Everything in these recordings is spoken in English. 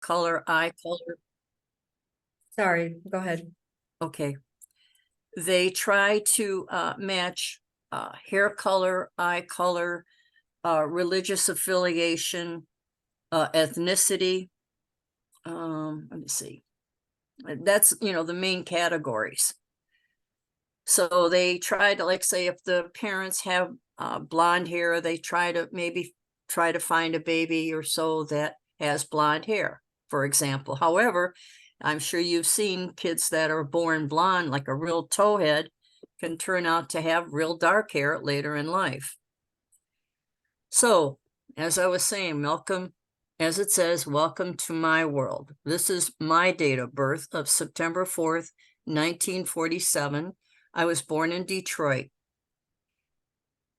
color, eye color. Sorry, go ahead. Okay. They try to match hair color, eye color, religious affiliation, ethnicity. Let me see. That's, the main categories. So they try to, like, say, if the parents have blonde hair, they try to find a baby or so that has blonde hair, for example. However, I'm sure you've seen kids that are born blonde, like a real towhead, can turn out to have real dark hair later in life. So, as I was saying, welcome, as it says, welcome to my world. This is my date of birth of September 4th, 1947. I was born in Detroit,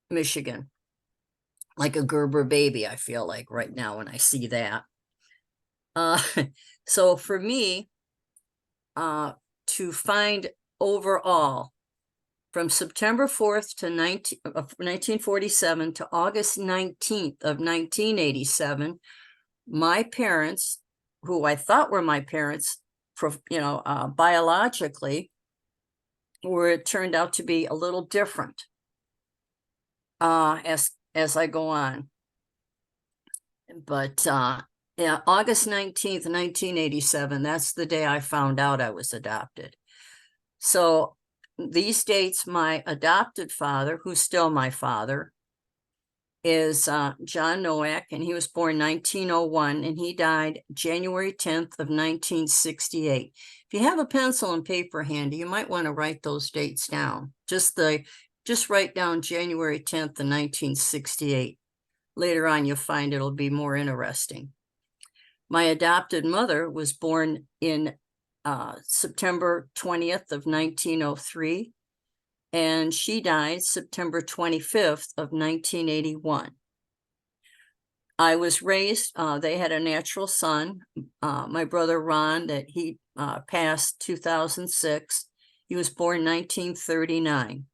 Michigan. Like a Gerber baby, I feel like right now when I see that. Uh, so for me, to find overall from September 4th to 1947 to August 19th of 1987, my parents, who I thought were my parents, biologically, it turned out to be a little different as I go on. But yeah, August 19th, 1987, that's the day I found out I was adopted. So these dates, my adopted father, who's still my father, is John Nowak, and he was born 1901, and he died January 10th of 1968. If you have a pencil and paper handy, you might want to write those dates down. Just write down January 10th of 1968. Later on, you'll find it'll be more interesting. My adopted mother was born in September 20th of 1903, and she died September 25th of 1981. I was raised, they had a natural son, my brother Ron, that he passed 2006. He was born 1939.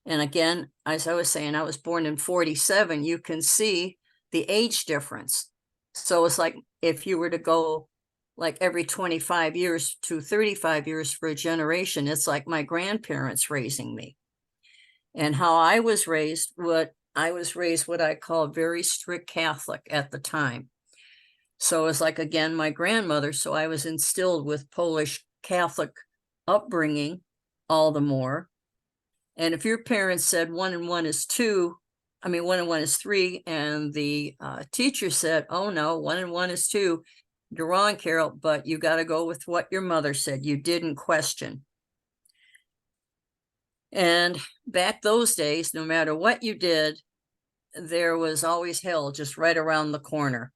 And again, as I was saying, I was born in 47. You can see the age difference. So it's like if you were to go like every 25 years to 35 years for a generation, it's like my grandparents raising me. And how I was raised, what I call very strict Catholic at the time. So it's like, again, my grandmother. So I was instilled with Polish Catholic upbringing all the more. And if your parents said 1 and 1 is 2, 1 and 1 is 3, and the teacher said, oh no, 1 and 1 is 2, you're wrong, Carol, but you got to go with what your mother said. You didn't question. And back those days, no matter what you did, there was always hell just right around the corner,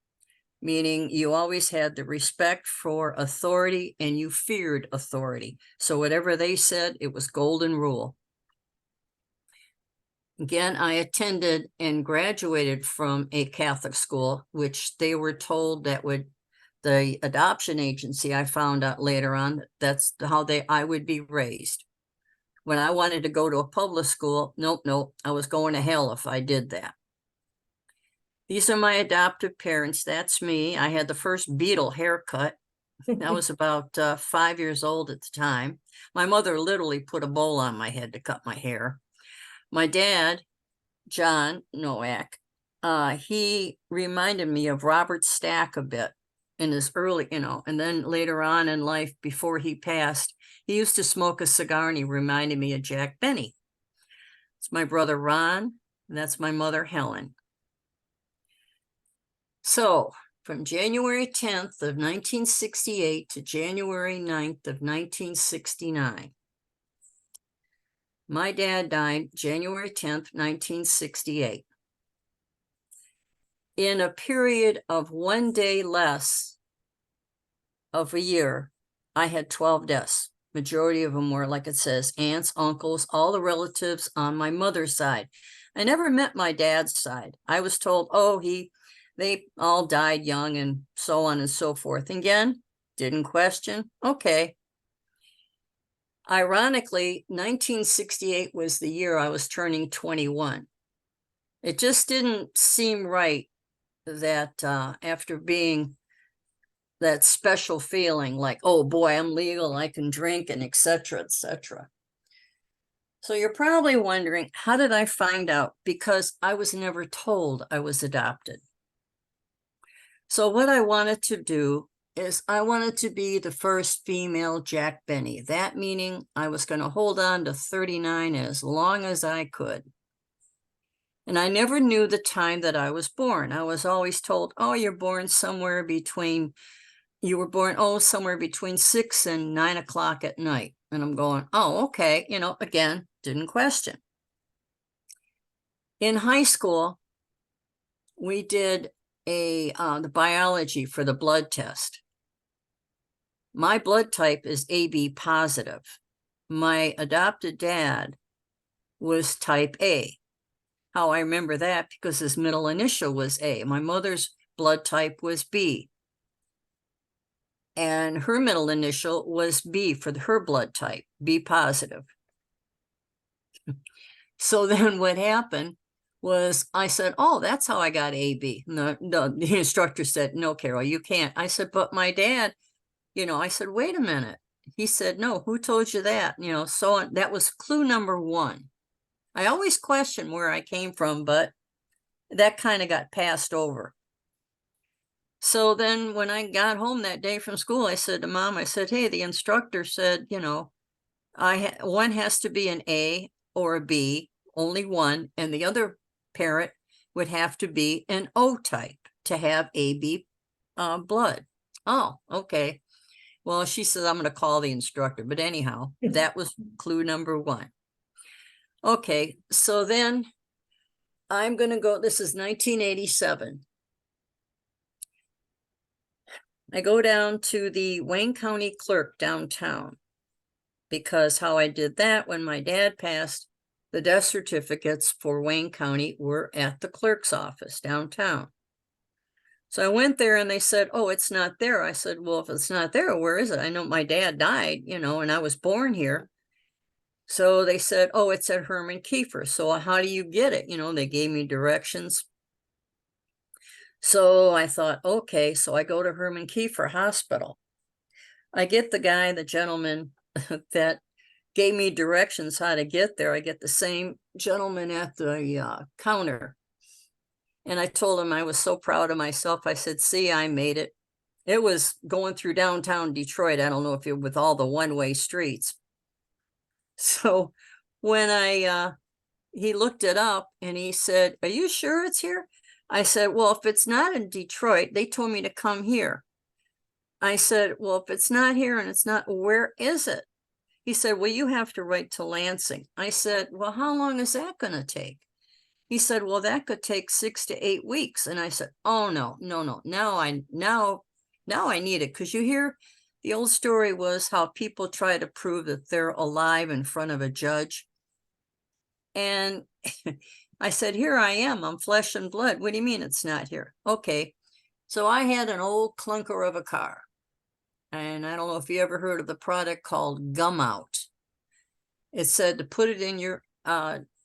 meaning you always had the respect for authority and you feared authority. So whatever they said, it was golden rule. Again, I attended and graduated from a Catholic school, which they were told that the adoption agency, I found out later on, that's how I would be raised. When I wanted to go to a public school, nope, I was going to hell if I did that. These are my adoptive parents. That's me. I had the first Beatle haircut. I was about 5 years old at the time. My mother literally put a bowl on my head to cut my hair. My dad, John Nowak, he reminded me of Robert Stack a bit in his early, and then later on in life, before he passed, he used to smoke a cigar and he reminded me of Jack Benny. It's my brother Ron, and that's my mother Helen. So from January 10th of 1968 to January 9th of 1969, my dad died January 10th, 1968. In a period of 1 day less of a year, I had 12 deaths. Majority of them were, like it says, aunts, uncles, all the relatives on my mother's side. I never met my dad's side. I was told, they all died young and so on and so forth. Again, didn't question. Okay. Ironically, 1968 was the year I was turning 21. It just didn't seem right that after being that special feeling like, oh boy, I'm legal, I can drink, and etc., etc. So you're probably wondering, how did I find out? Because I was never told I was adopted. So what I wanted to do is I wanted to be the first female Jack Benny. That meaning I was going to hold on to 39 as long as I could. And I never knew the time that I was born. I was always told, oh, you were born somewhere between 6 and 9 o'clock at night. And I'm going, oh, okay. Again, didn't question. In high school, we did the biology for the blood test. My blood type is AB positive. My adopted dad was type A. How I remember that, because his middle initial was A. My mother's blood type was B. And her middle initial was B for her blood type, B positive. So then what happened was I said, oh, that's how I got AB. No, the instructor said, no, Carol, you can't. I said, but my dad, I said, wait a minute. He said, no, who told you that? So that was clue number one. I always question where I came from, but that kind of got passed over. So then when I got home that day from school, I said to Mom, I said, hey, the instructor said, one has to be an A or a B, only one, and the other parent would have to be an O type to have AB blood. Oh, okay. Well, she says, I'm going to call the instructor. But anyhow, that was clue number one. Okay, so then I'm going to go, this is 1987. I go down to the Wayne County clerk downtown, because how I did that, when my dad passed, the death certificates for Wayne County were at the clerk's office downtown. So I went there and they said, oh, it's not there. I said, well, if it's not there, where is it? I know my dad died, and I was born here. So they said, oh, it's at Herman Kiefer. So how do you get it? They gave me directions. So I thought, okay, so I go to Herman Kiefer Hospital. I get the gentleman that gave me directions how to get there. I get the same gentleman at the counter. And I told him I was so proud of myself. I said, see, I made it. It was going through downtown Detroit. I don't know if you're with all the one-way streets. So when he looked it up and he said, are you sure it's here? I said, well, if it's not in Detroit, they told me to come here. I said, well, if it's not here and it's not, where is it? He said, well, you have to write to Lansing. I said, well, how long is that going to take? He said, well, that could take 6 to 8 weeks. And I said, oh, no. Now I need it. Because you hear the old story was how people try to prove that they're alive in front of a judge. And I said, here I am. I'm flesh and blood. What do you mean it's not here? Okay. So I had an old clunker of a car. And I don't know if you ever heard of the product called Gum Out. It said to put it in your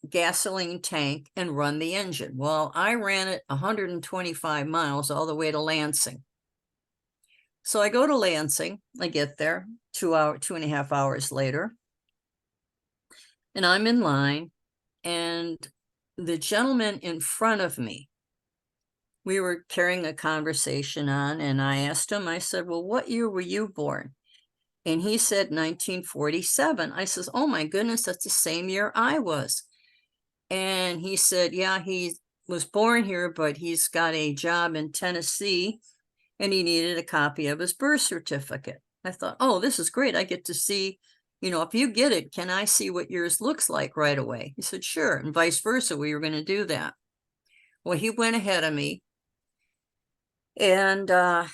gasoline tank and run the engine. Well, I ran it 125 miles all the way to Lansing. So I go to Lansing. I get there 2.5 hours later. And I'm in line. And the gentleman in front of me, we were carrying a conversation on, and I asked him, I said, well, what year were you born? And he said 1947. I says, oh my goodness, that's the same year I was. And he said, yeah, he was born here, but he's got a job in Tennessee and he needed a copy of his birth certificate. I thought, oh, this is great. I get to see, if you get it, can I see what yours looks like right away? He said, sure. And vice versa, we were going to do that. Well, he went ahead of me. And I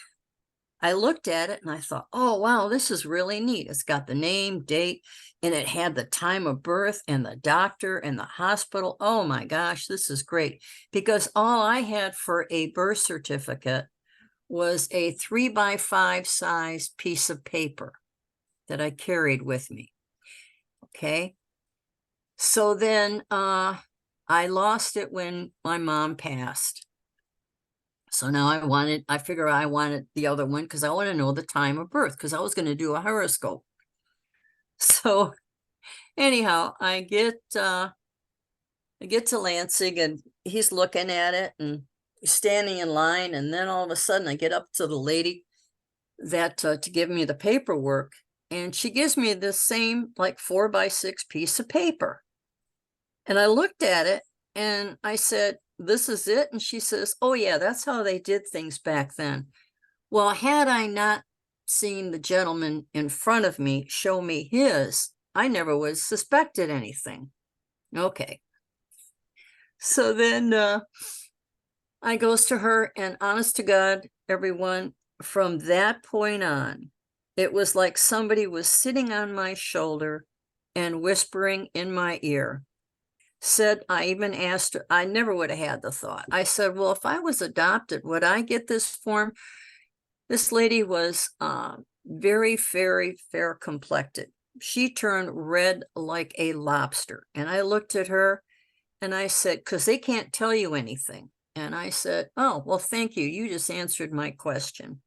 looked at it and I thought, oh, wow, this is really neat. It's got the name, date, and it had the time of birth and the doctor and the hospital. Oh my gosh, this is great. Because all I had for a birth certificate was a 3x5 size piece of paper that I carried with me. Okay. So then I lost it when my mom passed. So now I figure I wanted the other one because I want to know the time of birth because I was going to do a horoscope. So anyhow, I get to Lansing and he's looking at it and standing in line. And then all of a sudden I get up to the lady that to give me the paperwork. And she gives me the same like 4x6 piece of paper. And I looked at it and I said, this is it. And she says, oh yeah, that's how they did things back then. Well, had I not seen the gentleman in front of me show me his, I never would have suspected anything. Okay. So then I goes to her, and honest to God, everyone, from that point on, it was like somebody was sitting on my shoulder and whispering in my ear. Said, I even asked her, I never would have had the thought. I said, well, if I was adopted, would I get this form? This lady was very, very fair complected. She turned red like a lobster. And I looked at her and I said, because they can't tell you anything. And I said, oh, well, thank you. You just answered my question.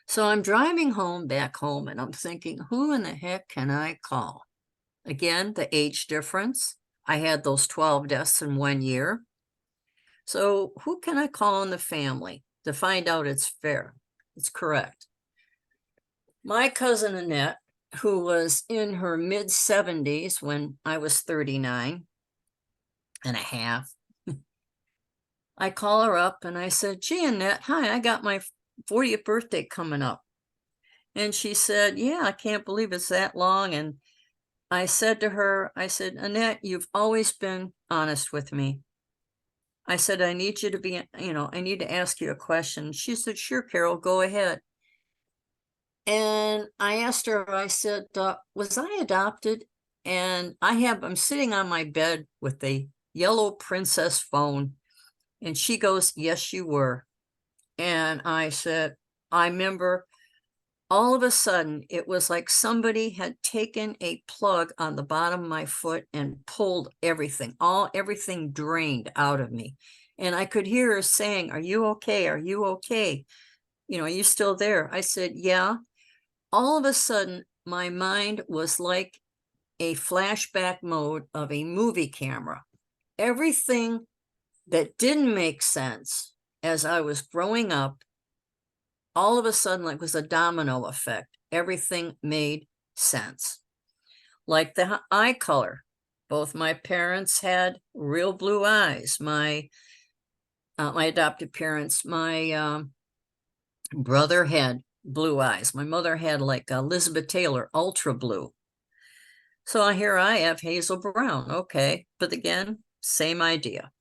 So I'm driving back home, and I'm thinking, who in the heck can I call? Again, the age difference. I had those 12 deaths in 1 year. So who can I call in the family to find out it's fair? It's correct. My cousin Annette, who was in her mid 70s when I was 39 and a half, I call her up and I said, gee, Annette, hi, I got my 40th birthday coming up. And she said, yeah, I can't believe it's that long. And I said to her, I said, Annette, you've always been honest with me. I said, I need you to be, I need to ask you a question. She said, sure, Carol, go ahead. And I asked her, I said, was I adopted? And I'm sitting on my bed with a yellow princess phone. And she goes, yes, you were. And I said, I remember all of a sudden, it was like somebody had taken a plug on the bottom of my foot and pulled everything drained out of me. And I could hear her saying, are you okay? Are you okay? Are you still there? I said, yeah. All of a sudden, my mind was like a flashback mode of a movie camera. Everything that didn't make sense as I was growing up, all of a sudden, like, was a domino effect. Everything made sense. Like the eye color. Both my parents had real blue eyes. My adopted parents, my brother had blue eyes. My mother had like Elizabeth Taylor, ultra blue. So here I have hazel brown. Okay. But again, same idea.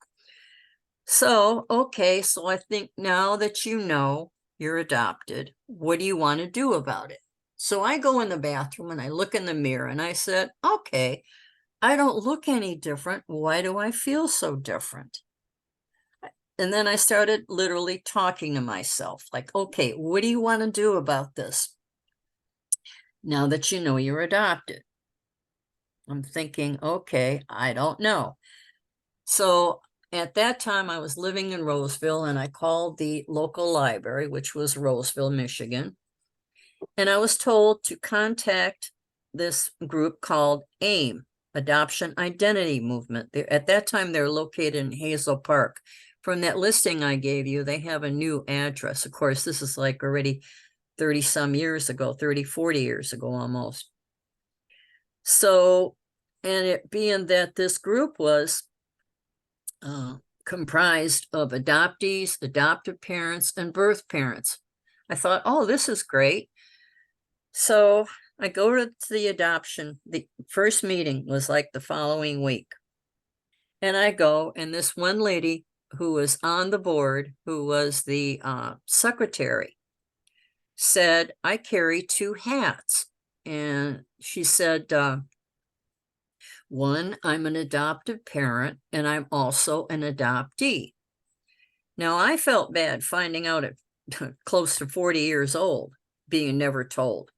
So, okay. So I think now that you're adopted, what do you want to do about it? So I go in the bathroom and I look in the mirror and I said, okay, I don't look any different. Why do I feel so different? And then I started literally talking to myself like, okay, what do you want to do about this? Now that you know you're adopted. I'm thinking, okay, I don't know. So at that time, I was living in Roseville, and I called the local library, which was Roseville, Michigan. And I was told to contact this group called AIM, Adoption Identity Movement. At that time, they're located in Hazel Park. From that listing I gave you, they have a new address. Of course, this is like already 30 some years ago, 30, 40 years ago almost. So, and it being that this group was comprised of adoptees, adoptive parents, and birth parents, I thought, oh, this is great. So I go to the adoption. The first meeting was like the following week. And I go, and this one lady who was on the board, who was the secretary, said, I carry two hats. And she said, one, I'm an adoptive parent, and I'm also an adoptee. Now, I felt bad finding out at close to 40 years old, being never told.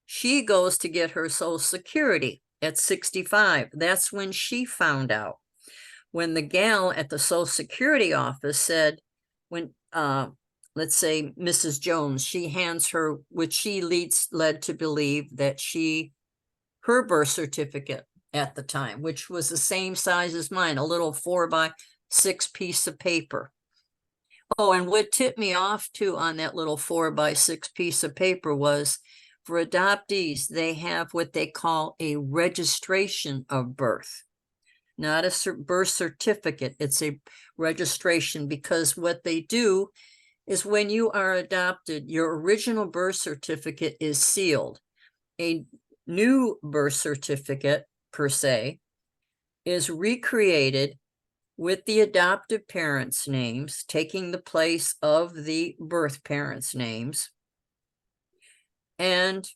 She goes to get her Social Security at 65. That's when she found out. When the gal at the Social Security office said, when, let's say Mrs. Jones, she hands her, which she led to believe that her birth certificate at the time, which was the same size as mine, a little 4x6 piece of paper. Oh, and what tipped me off too on that little 4x6 piece of paper was for adoptees, they have what they call a registration of birth, not a birth certificate. It's a registration, because what they do is when you are adopted, your original birth certificate is sealed. A new birth certificate, per se, is recreated with the adoptive parents' names, taking the place of the birth parents' names. And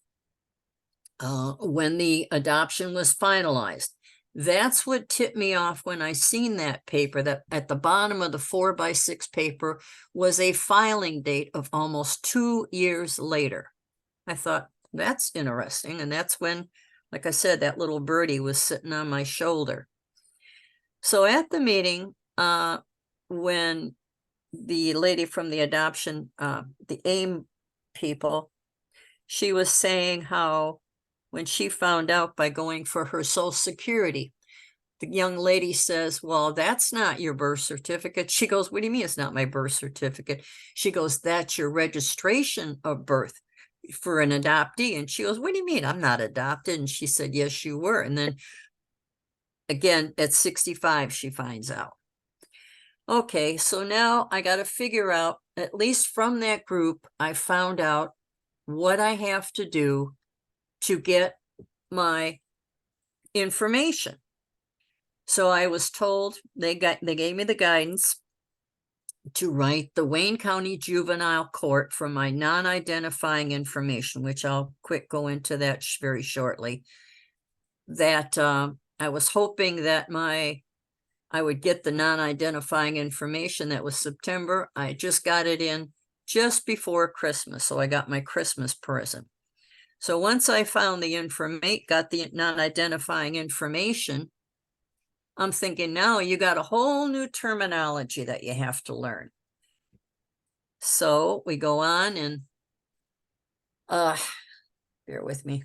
when the adoption was finalized, that's what tipped me off when I seen that paper, that at the bottom of the 4x6 paper was a filing date of almost 2 years later. I thought, that's interesting. And that's when, like I said, that little birdie was sitting on my shoulder. So at the meeting, when the lady from the adoption, the AIM people, she was saying how when she found out by going for her Social Security, the young lady says, well, that's not your birth certificate. She goes, what do you mean it's not my birth certificate? She goes, that's your registration of birth for an adoptee. And she goes, what do you mean I'm not adopted? And she said, yes, you were. And then again, at 65, she finds out. Okay, so now I got to figure out, at least from that group, I found out what I have to do to get my information. So I was told, they gave me the guidance to write the Wayne County Juvenile Court for my non-identifying information, which I'll go into that very shortly. That I was hoping that I would get the non-identifying information. That was September. I just got it in just before Christmas, so I got my Christmas present. So once I found the information, got the non-identifying information, I'm thinking, now you got a whole new terminology that you have to learn. So we go on and bear with me.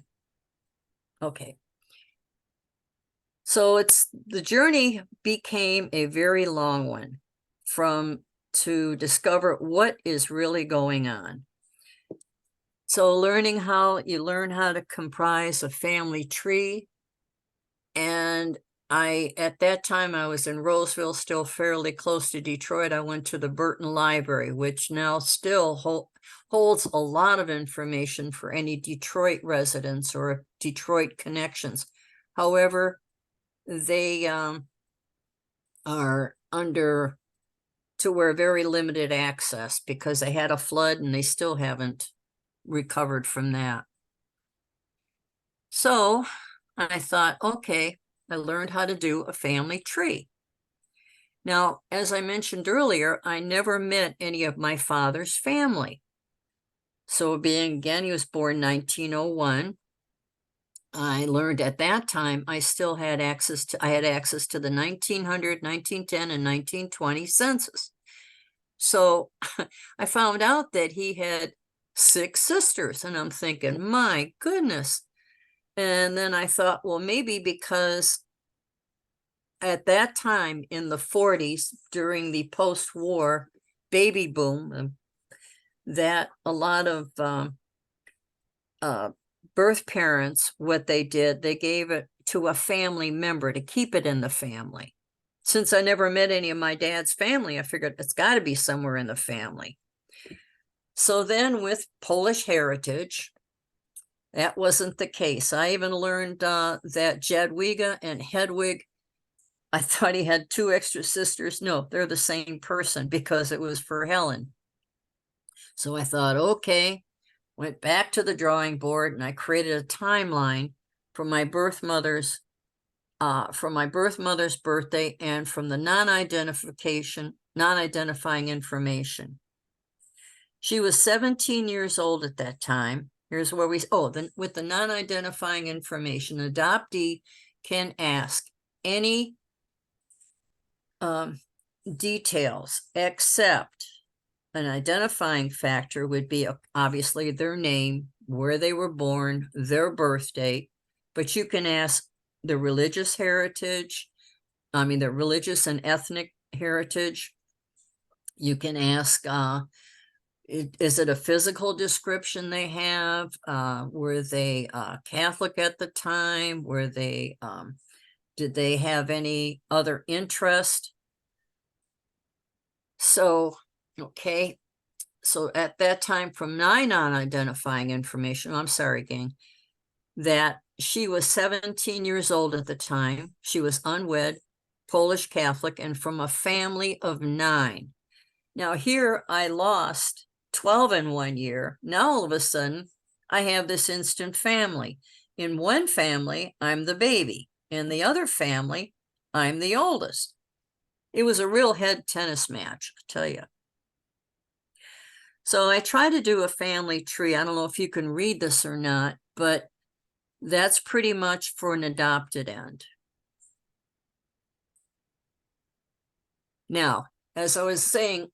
Okay. So the journey became a very long one to discover what is really going on. So learn how to comprise a family tree. And at that time, I was in Roseville, still fairly close to Detroit. I went to the Burton Library, which now still holds a lot of information for any Detroit residents or Detroit connections. However, they are to where very limited access because they had a flood and they still haven't recovered from that. So I thought, okay, I learned how to do a family tree. Now, as I mentioned earlier, I never met any of my father's family. So again, he was born 1901. I learned at that time, I had access to the 1900, 1910, and 1920 census. So I found out that he had 6 sisters, and I'm thinking, my goodness. And then I thought, well, maybe because at that time in the 40s, during the post-war baby boom, that a lot of birth parents, what they did, they gave it to a family member to keep it in the family. Since I never met any of my dad's family, I figured it's got to be somewhere in the family. So then with Polish heritage, that wasn't the case. I even learned that Jadwiga and Hedwig, I thought he had 2 extra sisters. No, they're the same person because it was for Helen. So I thought, okay, went back to the drawing board and I created a timeline from my birth mother's birthday and from the non-identifying information. She was 17 years old at that time. Here's where with the non-identifying information, adoptee can ask any details except an identifying factor would be obviously their name, where they were born, their birth date, but you can ask the religious heritage, the religious and ethnic heritage. You can ask, is it a physical description they have? Were they Catholic at the time? Were they, did they have any other interest? So, okay. So at that time, from 9 on identifying information, I'm sorry, gang, that she was 17 years old at the time. She was unwed, Polish Catholic, and from a family of 9. Now here I lost 12 in 1 year. Now all of a sudden I have this instant family. In one family, I'm the baby. In the other family, I'm the oldest. It was a real head tennis match, I tell you. So I try to do a family tree. I don't know if you can read this or not, but that's pretty much for an adopted end. Now, as I was saying,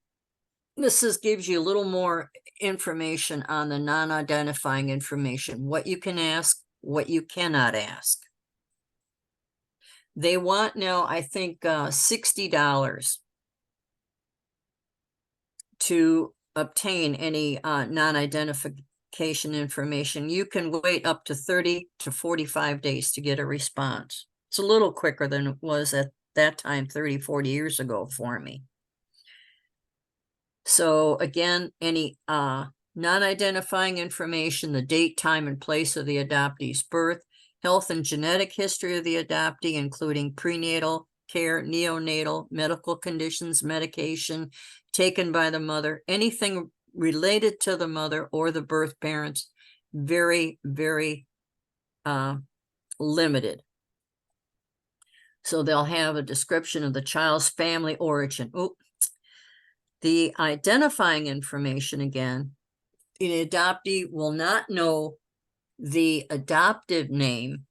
this gives you a little more information on the non-identifying information, what you can ask, what you cannot ask. They want now, I think, $60 to obtain any non-identification information. You can wait up to 30 to 45 days to get a response. It's a little quicker than it was at that time, 30, 40 years ago for me. So again, any non-identifying information, the date, time, and place of the adoptee's birth, health and genetic history of the adoptee, including prenatal care, neonatal, medical conditions, medication taken by the mother, anything related to the mother or the birth parents, very, very limited. So they'll have a description of the child's family origin. Oh, the identifying information again, the adoptee will not know the adopted name,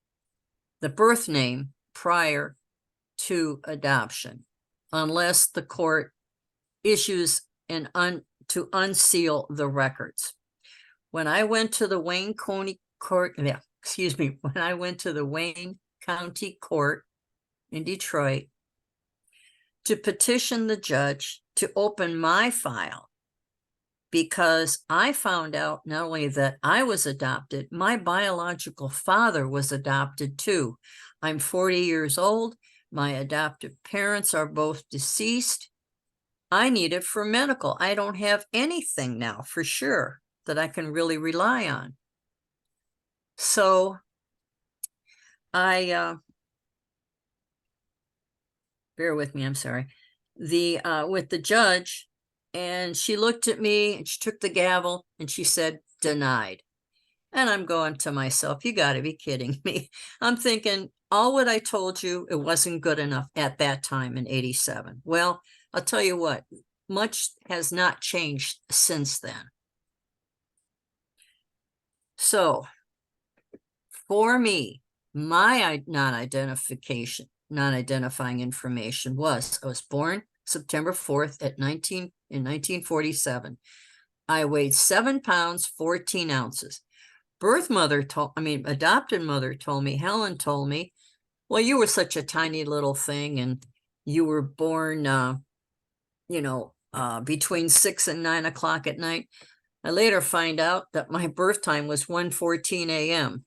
the birth name prior to adoption, unless the court issues to unseal the records. When I went to the Wayne County Court, when I went to the Wayne County Court in Detroit to petition the judge to open my file, because I found out not only that I was adopted, my biological father was adopted too. I'm 40 years old. My adoptive parents are both deceased. I need it for medical. I don't have anything now for sure that I can really rely on. So bear with me, I'm sorry. With the judge, and she looked at me and she took the gavel and she said, denied. And I'm going to myself, you got to be kidding me. I'm thinking, all what I told you, it wasn't good enough at that time in 87. Well, I'll tell you what, much has not changed since then. So for me, my non-identifying information was, I was born September 4th in 1947. I weighed 7 pounds, 14 ounces. Adopted mother told me, Helen told me, well, you were such a tiny little thing and you were born, between 6 and 9 o'clock at night. I later find out that my birth time was 1:14 a.m.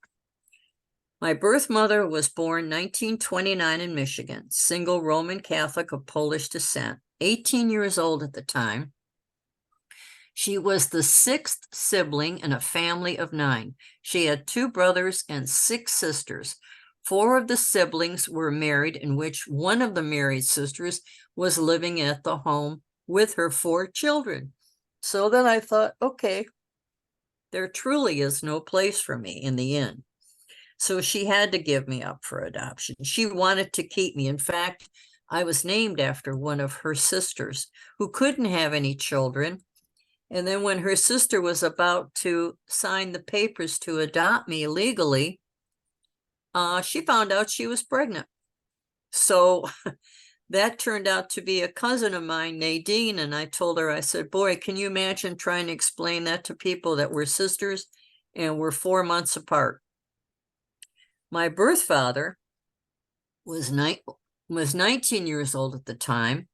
My birth mother was born 1929 in Michigan, single Roman Catholic of Polish descent, 18 years old at the time. She was the 6th sibling in a family of 9. She had 2 brothers and 6 sisters. 4 of the siblings were married, in which one of the married sisters was living at the home with her 4 children. So then I thought, okay, there truly is no place for me in the end. So she had to give me up for adoption. She wanted to keep me. In fact, I was named after one of her sisters who couldn't have any children. And then when her sister was about to sign the papers to adopt me legally, she found out she was pregnant. So that turned out to be a cousin of mine, Nadine, and I told her, I said, boy, can you imagine trying to explain that to people that we're sisters and we're 4 months apart? My birth father was 19 years old at the time,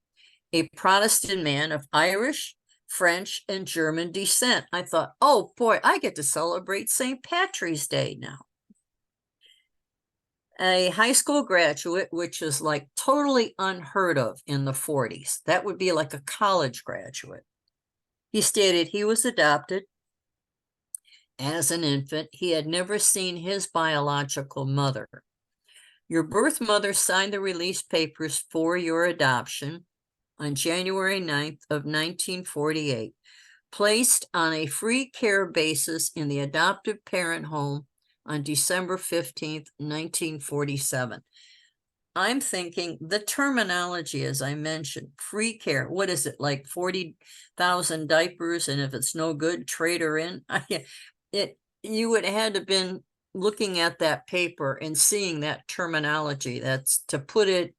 a Protestant man of Irish, French, and German descent. I thought, oh boy, I get to celebrate St. Patrick's Day now. A high school graduate, which is like totally unheard of in the 40s. That would be like a college graduate. He stated he was adopted as an infant. He had never seen his biological mother. Your birth mother signed the release papers for your adoption on January 9th of 1948, placed on a free care basis in the adoptive parent home on December 15th, 1947. I'm thinking the terminology, as I mentioned, free care, what is it, like 40,000 diapers, and if it's no good, trade her in? You would have had to been looking at that paper and seeing that terminology. That's to put it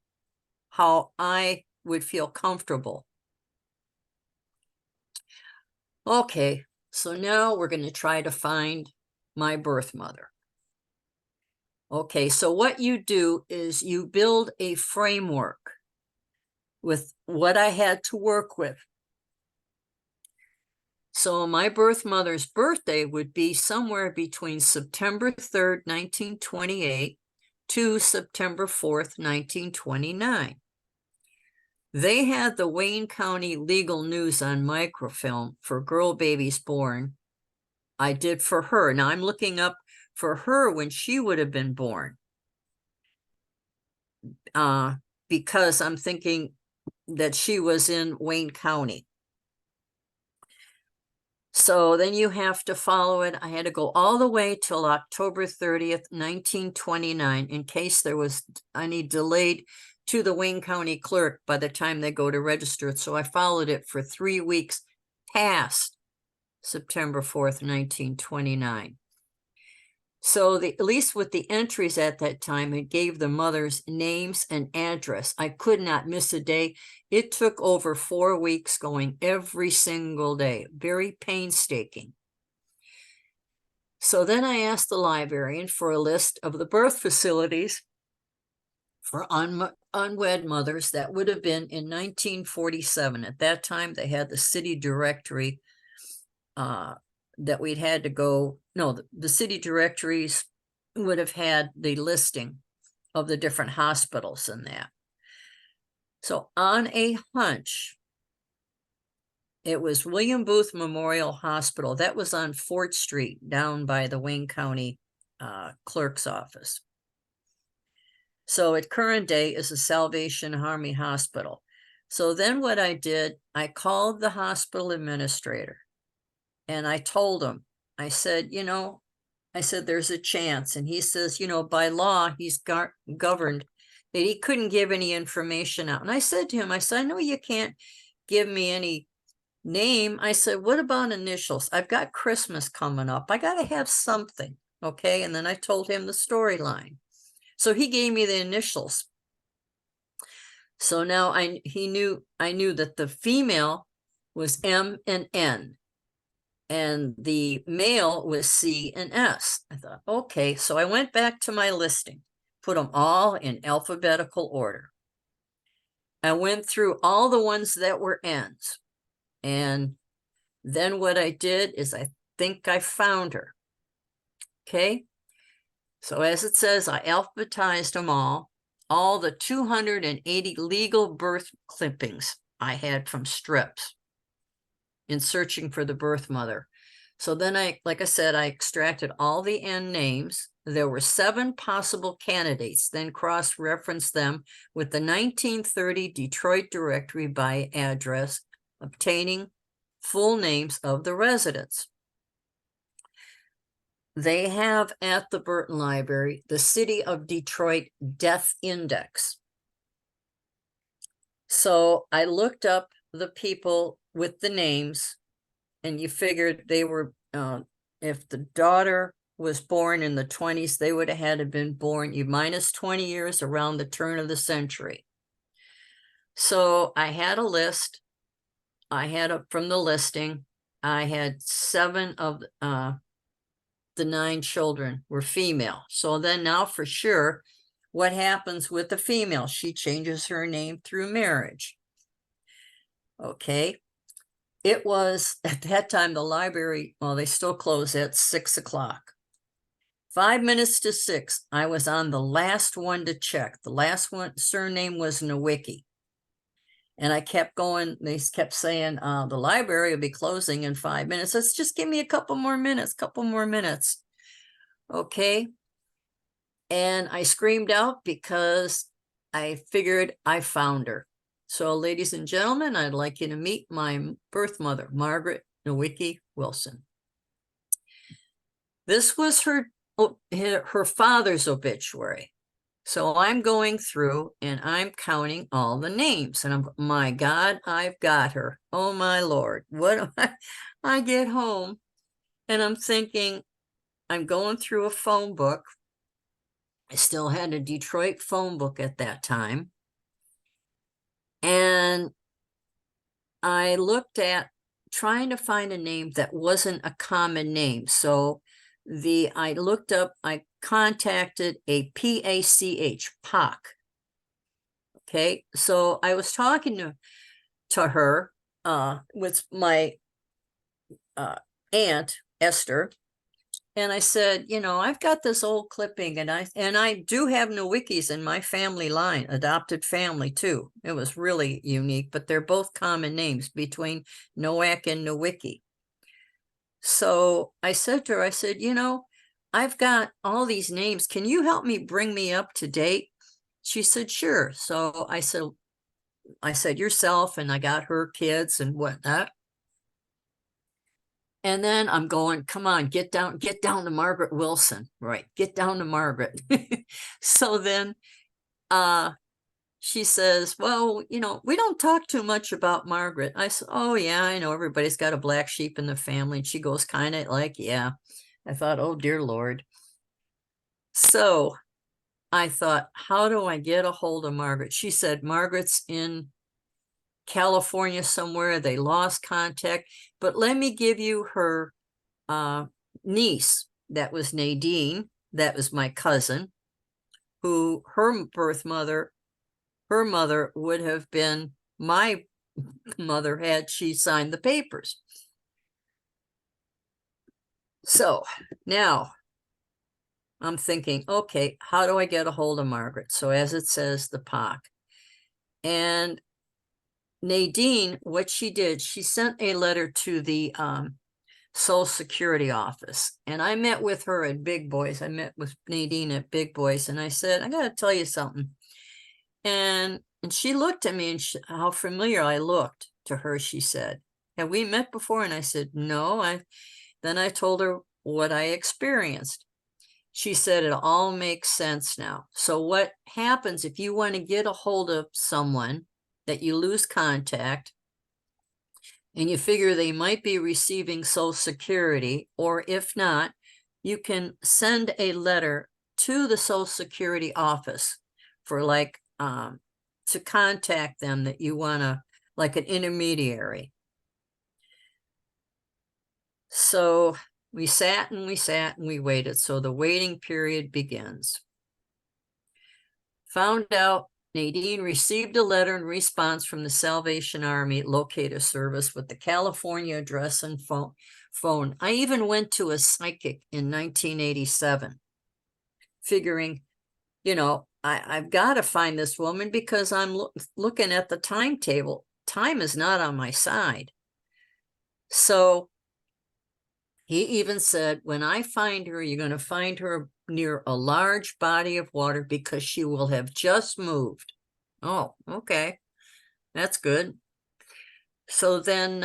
how I would feel comfortable. Okay, so now we're going to try to find my birth mother. Okay, so what you do is you build a framework with what I had to work with. So my birth mother's birthday would be somewhere between September 3rd, 1928 to September 4th, 1929. They had the Wayne County Legal News on microfilm for girl babies born. I did for her. Now I'm looking up for her when she would have been born. Because I'm thinking that she was in Wayne County. So then you have to follow it. I had to go all the way till October 30th, 1929, in case there was any delayed to the Wayne County clerk by the time they go to register it. So I followed it for 3 weeks past September 4th, 1929. So at least with the entries at that time, it gave the mothers names and address. I could not miss a day. It took over 4 weeks going every single day, very painstaking. So then I asked the librarian for a list of the birth facilities for unwed mothers that would have been in 1947. At that time, they had the city directory that we'd had to go, no, the city directories would have had the listing of the different hospitals in that. So on a hunch, it was William Booth Memorial Hospital. That was on Fort Street, down by the Wayne County clerk's office. So at current day is a Salvation Army hospital. So then what I did, I called the hospital administrator. And I told him, I said, there's a chance. And he says, by law, he's governed that he couldn't give any information out. And I said to him, I know you can't give me any name. I said, what about initials? I've got Christmas coming up. I got to have something. Okay. And then I told him the storyline. So he gave me the initials. So now I knew that the female was M and N. And the male was C and S. I thought, okay. So I went back to my listing, put them all in alphabetical order. I went through all the ones that were N's. And then what I did is I think I found her. Okay. So as it says, I alphabetized them all the 280 legal birth clippings I had from strips in searching for the birth mother. So then like I said, I extracted all the N names. There were 7 possible candidates, then cross-referenced them with the 1930 Detroit directory by address, obtaining full names of the residents. They have at the Burton Library, the City of Detroit Death Index. So I looked up the people with the names, and you figured they were, if the daughter was born in the 20s, they would have had to been born, you minus 20 years around the turn of the century. So I had a list. I had from the listing, I had 7 of the 9 children were female. So then now for sure, what happens with the female? She changes her name through marriage. Okay. It was at that time, the library, well, they still close at 6 o'clock. 5 minutes to 6, I was on the last one to check. The last one, surname was Nowicki. And I kept going, they kept saying, the library will be closing in 5 minutes. Let's just give me a couple more minutes. Okay. And I screamed out because I figured I found her. So, ladies and gentlemen, I'd like you to meet my birth mother, Margaret Nowicki Wilson. This was her father's obituary. So I'm going through and I'm counting all the names, and my God, I've got her. Oh my Lord, what do I get home and I'm thinking, I'm going through a phone book. I still had a Detroit phone book at that time. And I looked at trying to find a name that wasn't a common name. So I looked up, I contacted a PACH, PAC. Okay, so I was talking to her with my aunt, Esther, and I said, I've got this old clipping, and I do have Nowickis in my family line, adopted family too. It was really unique, but they're both common names between Nowak and Nowicki. So I said to her, I said, I've got all these names. Can you help me bring me up to date? She said, sure. So I said, yourself, and I got her kids and whatnot. And then I'm going, come on, get down to Margaret Wilson. Right. Get down to Margaret. So then she says, well, we don't talk too much about Margaret. I said, oh yeah, I know everybody's got a black sheep in the family. And she goes kind of like, yeah. I thought, oh dear Lord. So I thought, how do I get a hold of Margaret? She said, Margaret's in California somewhere. They lost contact, but let me give you her niece. That was Nadine. That was my cousin, who her mother would have been my mother had she signed the papers. So now I'm thinking, okay, how do I get a hold of Margaret? So as it says, the PAC. And Nadine, what she did, she sent a letter to the Social Security office. And I met with her at Big Boys. I met with Nadine at Big Boys. And I said, I got to tell you something. And she looked at me, and how familiar I looked to her. She said, have we met before? And I said, no. Then I told her what I experienced. She said, it all makes sense now. So what happens if you want to get a hold of someone that you lose contact and you figure they might be receiving Social Security, or if not, you can send a letter to the Social Security office for to contact them that you want to, like an intermediary. So we sat and we waited. So the waiting period begins. Found out Nadine received a letter in response from the Salvation Army locator service with the California address and phone. I even went to a psychic in 1987, figuring, I've got to find this woman because I'm looking at the timetable. Time is not on my side. So he even said, when I find her, you're going to find her near a large body of water because she will have just moved. Oh, okay. That's good. So then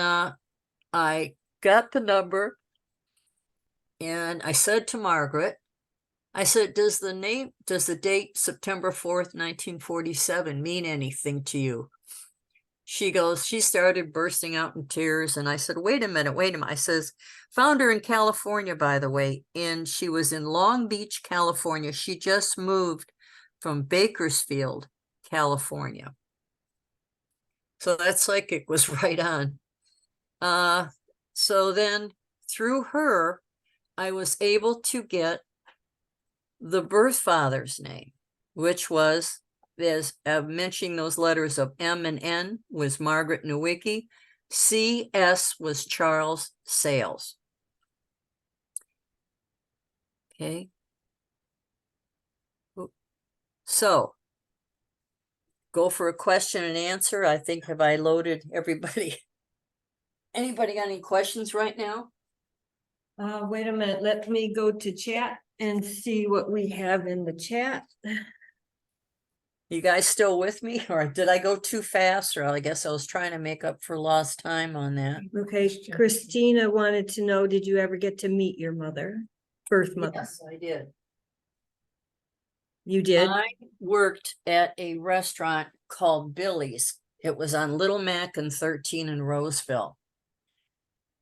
I got the number and I said to Margaret, I said, does the date September 4th, 1947 mean anything to you? She started bursting out in tears. And I said, wait a minute. I says, found her in California, by the way. And she was in Long Beach, California. She just moved from Bakersfield, California. So that psychic was right on. So then through her, I was able to get the birth father's name, which was, as mentioning those letters of M and N, was Margaret Nowicki. CS was Charles Sales. Okay. So go for a question and answer. I think, have I loaded everybody? Anybody got any questions right now? Wait a minute, let me go to chat and see what we have in the chat. You guys still with me, or did I go too fast? Or I guess I was trying to make up for lost time on that. Okay, Christina wanted to know, did you ever get to meet your mother, birth mother? Yes, I did. You did? I worked at a restaurant called Billy's. It was on Little Mac and 13 in Roseville.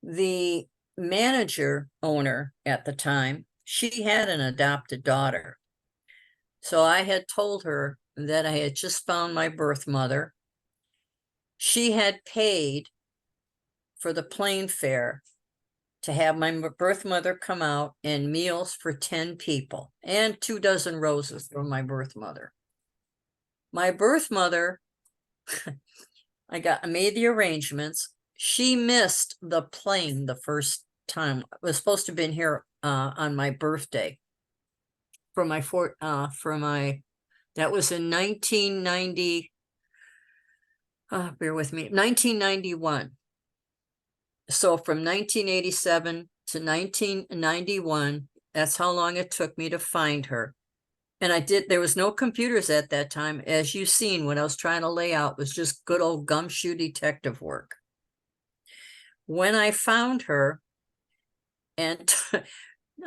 The manager owner at the time, she had an adopted daughter. So I had told her that I had just found my birth mother. She had paid for the plane fare to have my birth mother come out and meals for 10 people and 24 roses for my birth mother. My birth mother, I made the arrangements. She missed the plane the first time. I was supposed to have been here on my birthday for my that was in 1990. Bear with me, 1991. So from 1987 to 1991, that's how long it took me to find her. And there was no computers at that time. As you've seen, what I was trying to lay out was just good old gumshoe detective work. When I found her, and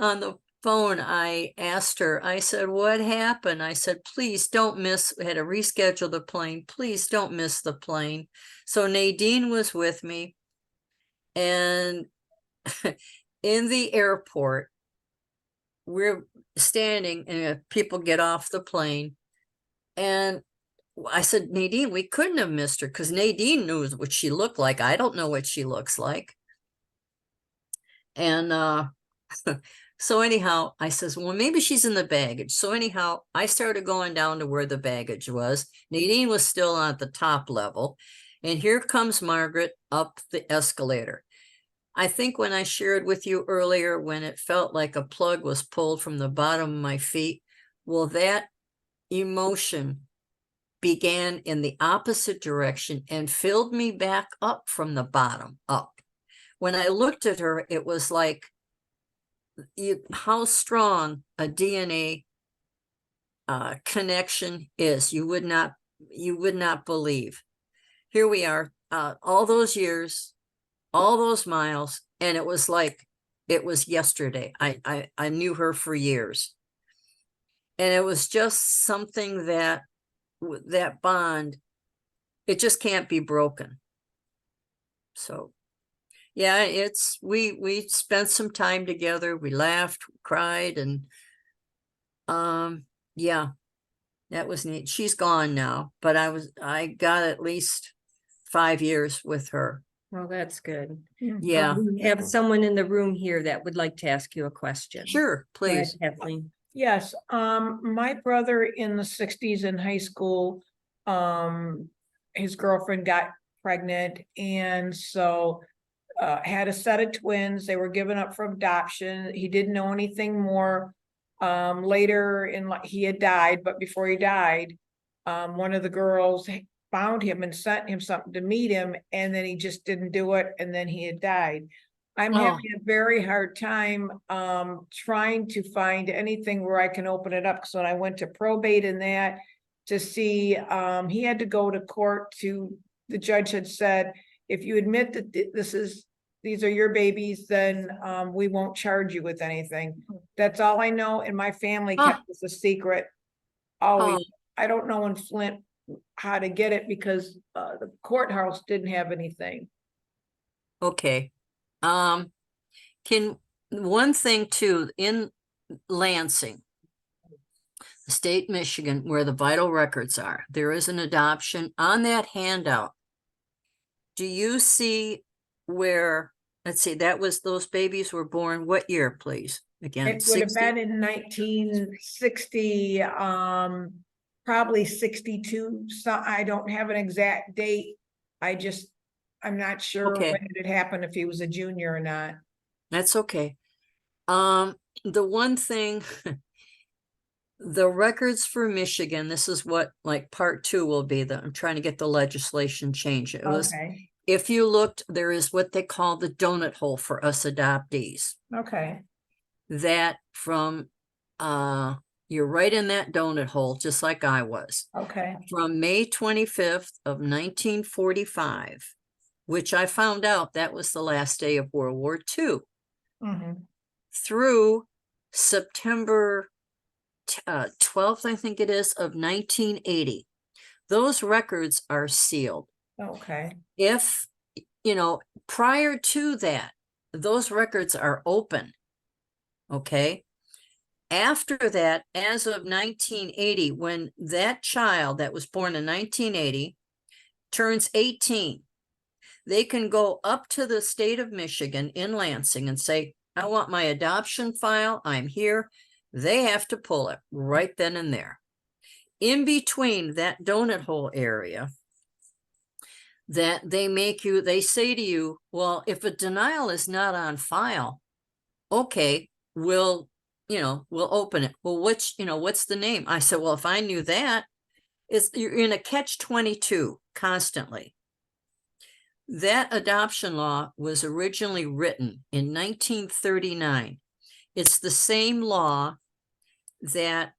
on the phone, I asked her, I said, what happened? I said, please don't miss, I had to reschedule the plane. Please don't miss the plane. So Nadine was with me. And in the airport, we're standing and people get off the plane. And I said, Nadine, we couldn't have missed her because Nadine knew what she looked like. I don't know what she looks like. And so anyhow, I says, well, maybe she's in the baggage. So anyhow, I started going down to where the baggage was. Nadine was still on the top level. And here comes Margaret up the escalator. I think when I shared with you earlier, when it felt like a plug was pulled from the bottom of my feet, well, that emotion began in the opposite direction and filled me back up from the bottom up. When I looked at her, it was like how strong a DNA connection is. You would not believe. Here we are, all those years, all those miles, and it was like it was yesterday. I knew her for years, and it was just something that bond, it just can't be broken. So yeah, we spent some time together. We laughed, cried, and yeah, that was neat. She's gone now, but I got at least 5 years with her. Well, that's good. Yeah. We have someone in the room here that would like to ask you a question. Sure, Go ahead, please. Kathleen. Yes, my brother in the 60s in high school, his girlfriend got pregnant, and so had a set of twins. They were given up for adoption. He didn't know anything more. Later in he had died, but before he died, one of the girls found him and sent him something to meet him, and then he just didn't do it, and then he had died. I'm having a very hard time trying to find anything where I can open it up. So when I went to probate and that to see, he had to go to court the judge had said, if you admit that these are your babies, then we won't charge you with anything. That's all I know. And my family kept this a secret. Always. I don't know in Flint how to get it because the courthouse didn't have anything. Okay. One thing too, in Lansing, state Michigan, where the vital records are, there is an adoption on that handout. do you see where, let's see, those babies were born what year, please? Again, It would have 60? been in 1960, probably 62. So I don't have an exact date. I'm not sure Okay. when it happened, if he was a junior or not. That's okay. The one thing, the records for Michigan, this is what like part 2 will be, that I'm trying to get the legislation changed. It was, Okay, if you looked, there is what they call the donut hole for us adoptees. okay, That from, you're right in that donut hole, just like I was. okay, From May 25th of 1945, which I found out that was the last day of World War II, mhm, through September 12th, I think it is, of 1980. Those records are sealed. okay, If, prior to that, those records are open. Okay. After that, as of 1980, when that child that was born in 1980 turns 18, they can go up to the state of Michigan in Lansing and say, I want my adoption file. I'm here. They have to pull it right then and there. In between that donut hole area, that they say to you, well, if a denial is not on file, okay, we'll open it. Well, what's the name? I said, well, if I knew that, you're in a catch-22 constantly. That adoption law was originally written in 1939. It's the same law that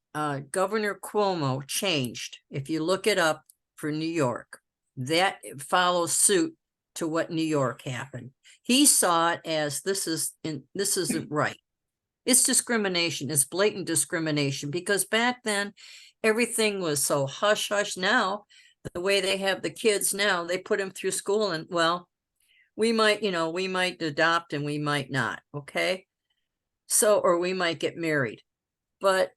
Governor Cuomo changed. If you look it up for New York, that follows suit to what New York happened. He saw it as this isn't right. It's discrimination. It's blatant discrimination, because back then everything was so hush hush. Now, the way they have the kids now, they put them through school, and well, we might adopt and we might not. Okay. So, or we might get married. But,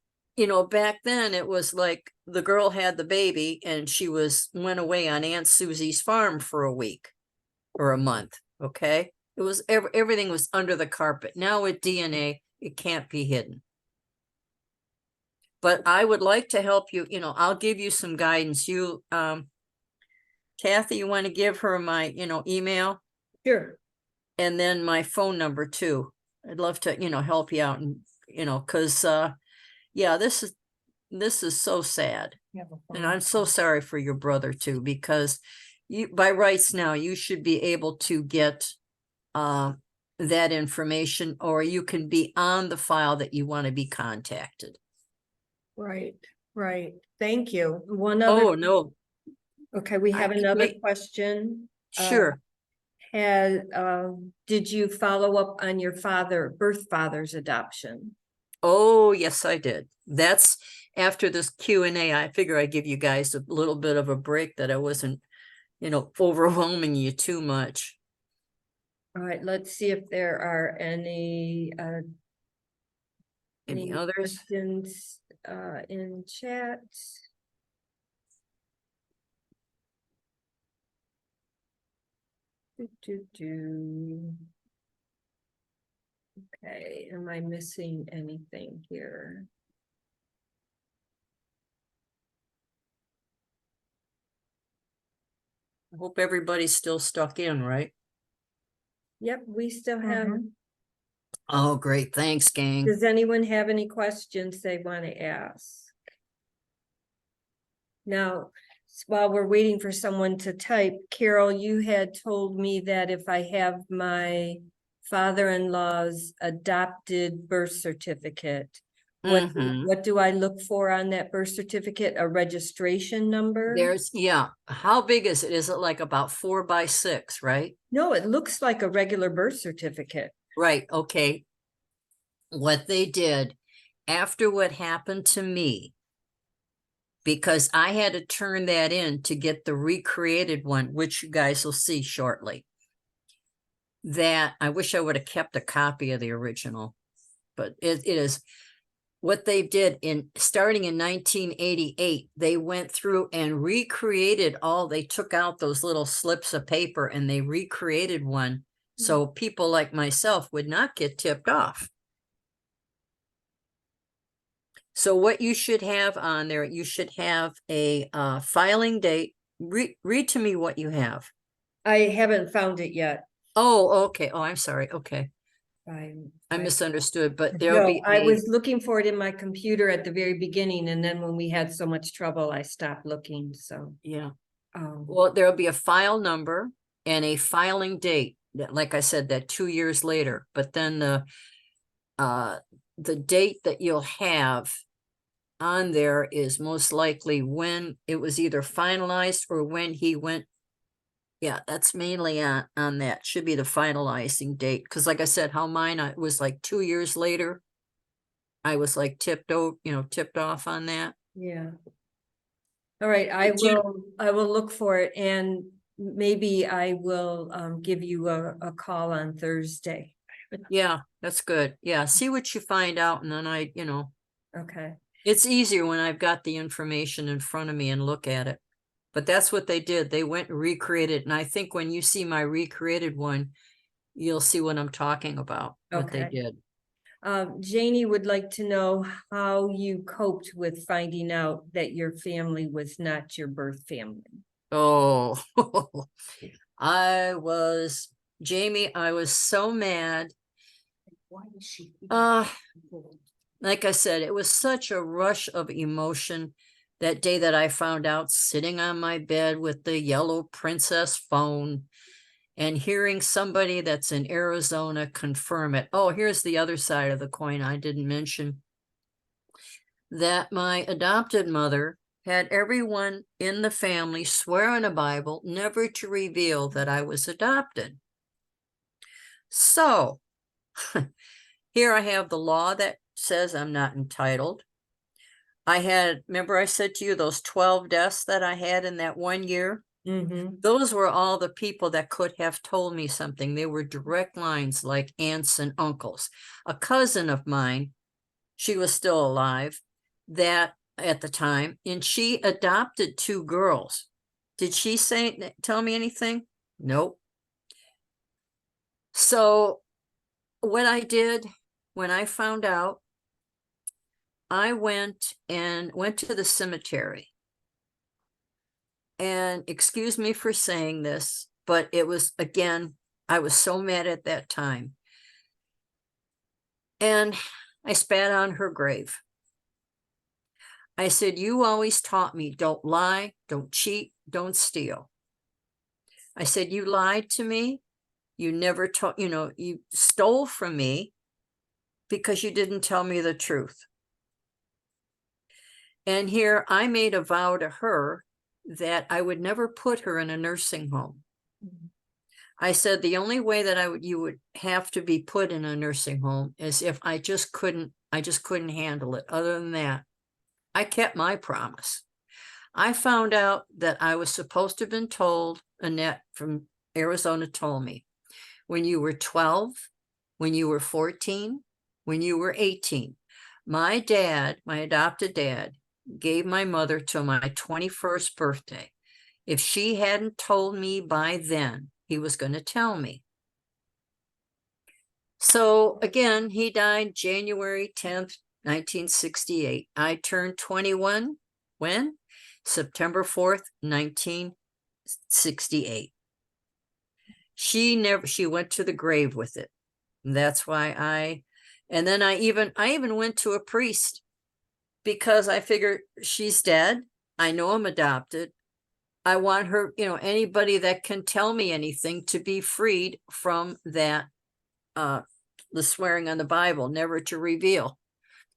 back then it was like the girl had the baby and she went away on Aunt Susie's farm for a week or a month. Okay. It was everything was under the carpet. Now with DNA, it can't be hidden. But I would like to help you. I'll give you some guidance. Kathy, you want to give her my, email Sure. and then my phone number too. I'd love to, help you out, and, cause, yeah, this is so sad. You have a And phone. I'm so sorry for your brother too, because by rights now, you should be able to get, that information, or you can be on the file that you want to be contacted. Right, right. Thank you. One Oh, other, no, okay, we have I can another make- question. sure. Did you follow up on your birth father's adoption? Oh, yes, I did. That's after this Q&A. I figure I give you guys a little bit of a break, that I wasn't, overwhelming you too much. All right, let's see if there are any Others? questions in chat. Okay, am I missing anything here? I hope everybody's still stuck in, right? Yep, we still have. Mhm. Oh, great. Thanks, gang. Does anyone have any questions they want to ask? Now, while we're waiting for someone to type, Carol, you had told me that if I have my father-in-law's adopted birth certificate, Mhm. what do I look for on that birth certificate? A registration number? Yeah. How big is it? Is it like about 4 by 6, right? No, it looks like a regular birth certificate. Right. Okay. What they did after what happened to me, because I had to turn that in to get the recreated one, which you guys will see shortly. That I wish I would have kept a copy of the original, but it is. what they did starting in 1988, they went through and recreated they took out those little slips of paper and they recreated one so people like myself would not get tipped off. So what you should have on there, you should have a filing date. Read to me what you have. I haven't found it yet. Oh, okay. Oh, I'm sorry. Okay. I I misunderstood, but there'll No, be I was looking for it in my computer at the very beginning, and then when we had so much trouble, I stopped looking, so. yeah. Um, Well, there'll be a file number and a filing date that, like I said, that 2 years later, but then the date that you'll have on there is most likely when it was either finalized or when he went. Yeah, that's mainly on that should be the finalizing date. Cause like I said, how mine, I was like 2 years later. I was like tipped off on that. yeah. All right, But I will look for it, and maybe I will give you a call on Thursday. Yeah, that's good. Yeah, see what you find out and then Okay, it's easier when I've got the information in front of me and look at it. But that's what they did. They went and recreated. And I think when you see my recreated one, you'll see what I'm talking about, what they Okay. did. Janie would like to know how you coped with finding out that your family was not your birth family. Oh, Jamie, I was so mad. Why is she? Like I said, it was such a rush of emotion that day that I found out, sitting on my bed with the yellow princess phone and hearing somebody that's in Arizona confirm it. Oh, here's the other side of the coin I didn't mention. That my adopted mother had everyone in the family swear on a Bible never to reveal that I was adopted. So here I have the law that says I'm not entitled. Remember I said to you those 12 deaths that I had in that 1 year? Mm-hmm. Those were all the people that could have told me something. They were direct lines like aunts and uncles. A cousin of mine, she was still alive that at the time, and she adopted 2 girls. Did she tell me anything? Nope. So what I did when I found out, I went to the cemetery. And excuse me for saying this, but it was, again, I was so mad at that time. And I spat on her grave. I said, you always taught me, don't lie, don't cheat, don't steal. I said, you lied to me. You never taught, you stole from me because you didn't tell me the truth. And here I made a vow to her that I would never put her in a nursing home. I said the only way that you would have to be put in a nursing home is if I just couldn't handle it. Other than that, I kept my promise. I found out that I was supposed to have been told, Annette from Arizona told me, when you were 12, when you were 14, when you were 18. My dad, my adopted dad, gave my mother till my 21st birthday. If she hadn't told me by then, he was going to tell me. So again, he died January 10th, 1968. I turned 21 when? September 4th, 1968. She went to the grave with it. And that's why and then I even went to a priest because I figured she's dead. I know I'm adopted. I want her, anybody that can tell me anything to be freed from that, the swearing on the Bible, never to reveal.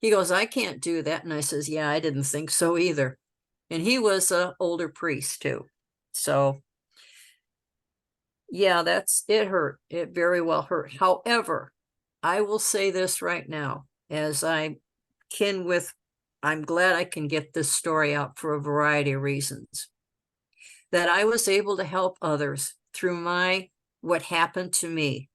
He goes, I can't do that. And I says, yeah, I didn't think so either. And he was an older priest too. So yeah, it hurt. It very well hurt. However, I will say this right now, I'm glad I can get this story out for a variety of reasons. That I was able to help others through what happened to me.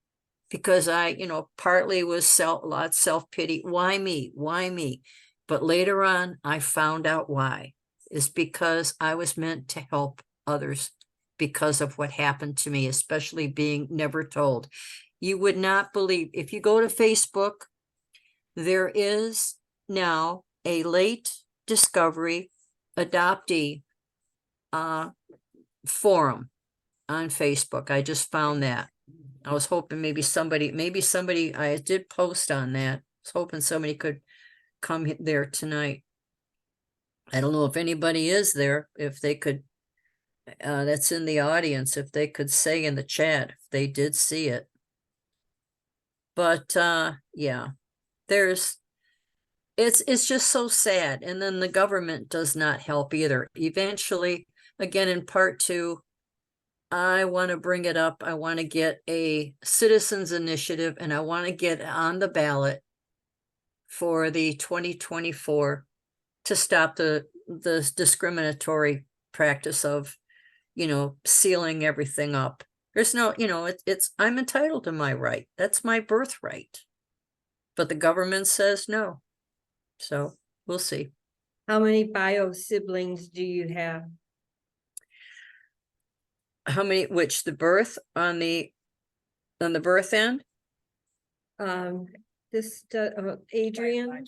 because I, partly was a lot self-pity. Why me? Why me? But later on, I found out why. Is because I was meant to help others because of what happened to me, especially being never told. You would not believe, if you go to Facebook, there is now a Late Discovery Adoptee forum on Facebook. I just found that. I was hoping maybe somebody, I did post on that. I was hoping somebody could come there tonight. I don't know if anybody is there, if they could, that's in the audience, if they could say in the chat if they did see it. But yeah, it's just so sad. And then the government does not help either. Eventually, again, in part 2, I want to bring it up. I want to get a citizens initiative, and I want to get on the ballot for the 2024 to stop the discriminatory practice of, sealing everything up. There's no, I'm entitled to my right. That's my birthright. But the government says no. So we'll see. How many bio siblings do you have? How many, which the birth on the birth end? Adrian.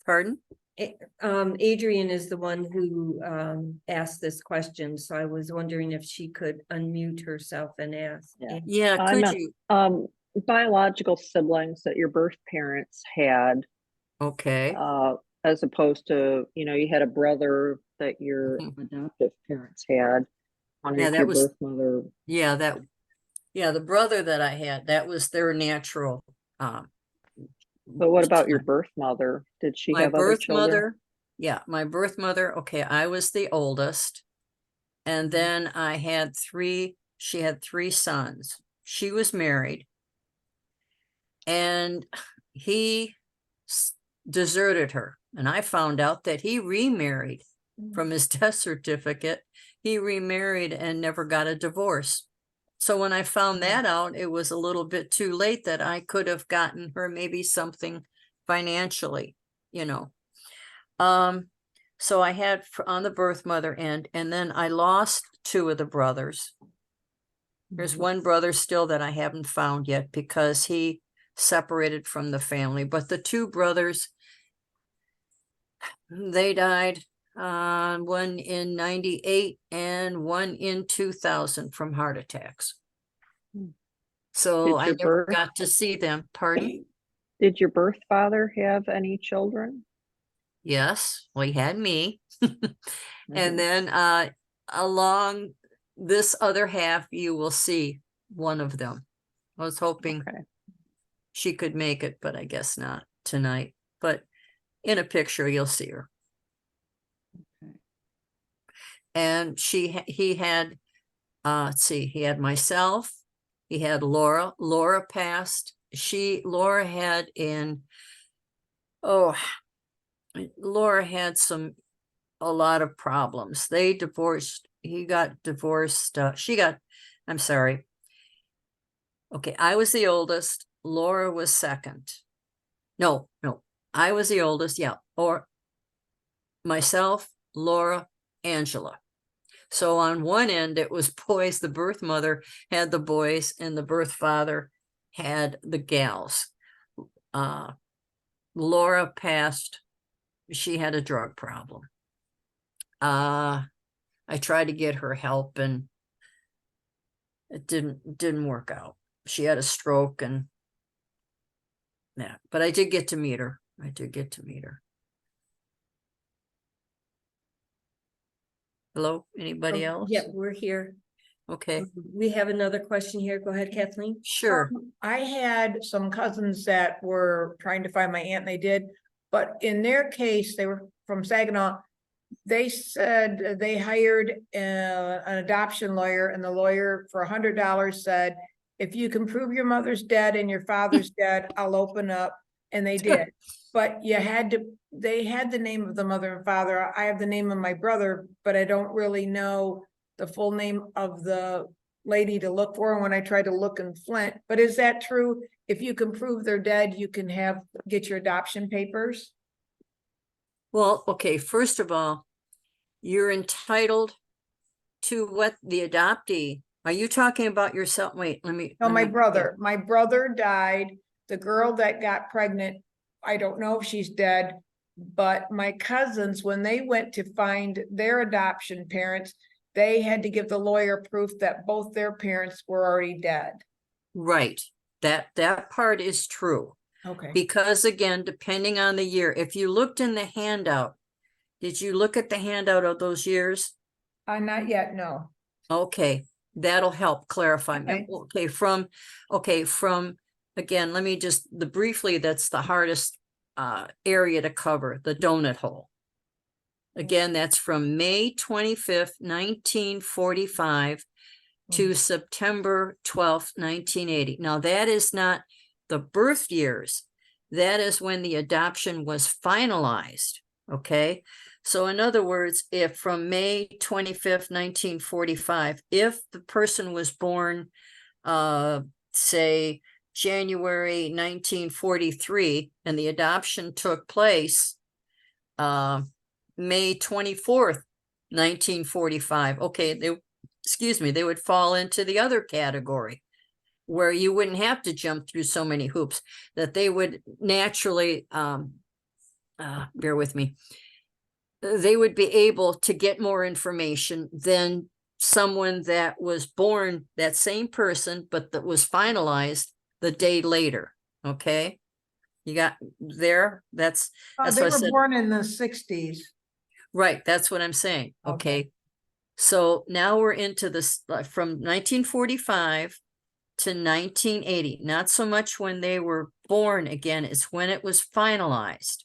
Pardon? Adrian is the one who asked this question, so I was wondering if she could unmute herself and ask. Yeah, I'm could a- you? Biological siblings that your birth parents had, Okay. as opposed to, you had a brother that your adoptive parents had. Wondering Yeah, if that your was- birth mother. The brother that I had, that was their natural. But what about your birth mother? Did she My have other birth children? mother, yeah, my birth mother, okay, I was the oldest. And then she had 3 sons. She was married. And he deserted her. And I found out that he remarried from his death certificate. He remarried and never got a divorce. So when I found that out, it was a little bit too late that I could have gotten her maybe something financially, So I had on the birth mother end, and then I lost 2 of the brothers. There's one brother still that I haven't found yet because he separated from the family, but the 2 brothers, they died, one in 98 and one in 2000 from heart attacks. So Did I your never birth- got to see them. Pardon? Did your birth father have any children? Yes, well, he had me. Mhm. And then along this other half, you will see one of them. I was hoping Okay. she could make it, but I guess not tonight. But in a picture, you'll see her. Okay. And he had, let's see, he had myself, he had Laura. Laura passed. Laura had Laura had a lot of problems. They divorced. He got divorced. I'm sorry. Okay, I was the oldest. Laura was second. No, I was the oldest. Yeah, or myself, Laura, Angela. So on one end, it was boys. The birth mother had the boys, and the birth father had the gals. Laura passed. She had a drug problem. I tried to get her help, and it didn't work out. She had a stroke, and yeah, but I did get to meet her. Hello, anybody else? Yeah, we're here. Okay, We have another question here. Go ahead, Kathleen. sure. I had some cousins that were trying to find my aunt, and they did, but in their case, they were from Saginaw. They said they hired an adoption lawyer, and the lawyer for $100 said, if you can prove your mother's dead and your father's dead, I'll open up. And they did. But they had the name of the mother and father. I have the name of my brother, but I don't really know the full name of the lady to look for when I tried to look in Flint. But is that true? If you can prove they're dead, you can get your adoption papers? Well, okay, first of all, you're entitled to what the adoptee, are you talking about yourself? Wait, let me. No, let my me- brother died. The girl that got pregnant, I don't know if she's dead, but my cousins, when they went to find their adoption parents, they had to give the lawyer proof that both their parents were already dead. Right, that part is true. Okay. Because again, depending on the year, if you looked in the handout, did you look at the handout of those years? Not yet, no. Okay, that'll help clarify. Okay. Okay, from, again, let me just, briefly, that's the hardest area to cover, the donut hole. Again, that's from May 25th, 1945 to September 12th, 1980. Now, that is not the birth years. That is when the adoption was finalized, okay? So in other words, if from May 25th, 1945, if the person was born, say, January 1943, and the adoption took place May 24th, 1945, okay, they would fall into the other category where you wouldn't have to jump through so many hoops, that they would naturally, bear with me, they would be able to get more information than someone that was born, that same person, but that was finalized the day later. Okay. You got there. That's They what I were said. born in the 60s. Right. That's what I'm saying. Okay. So now we're into this from 1945 to 1980. Not so much when they were born again, it's when it was finalized.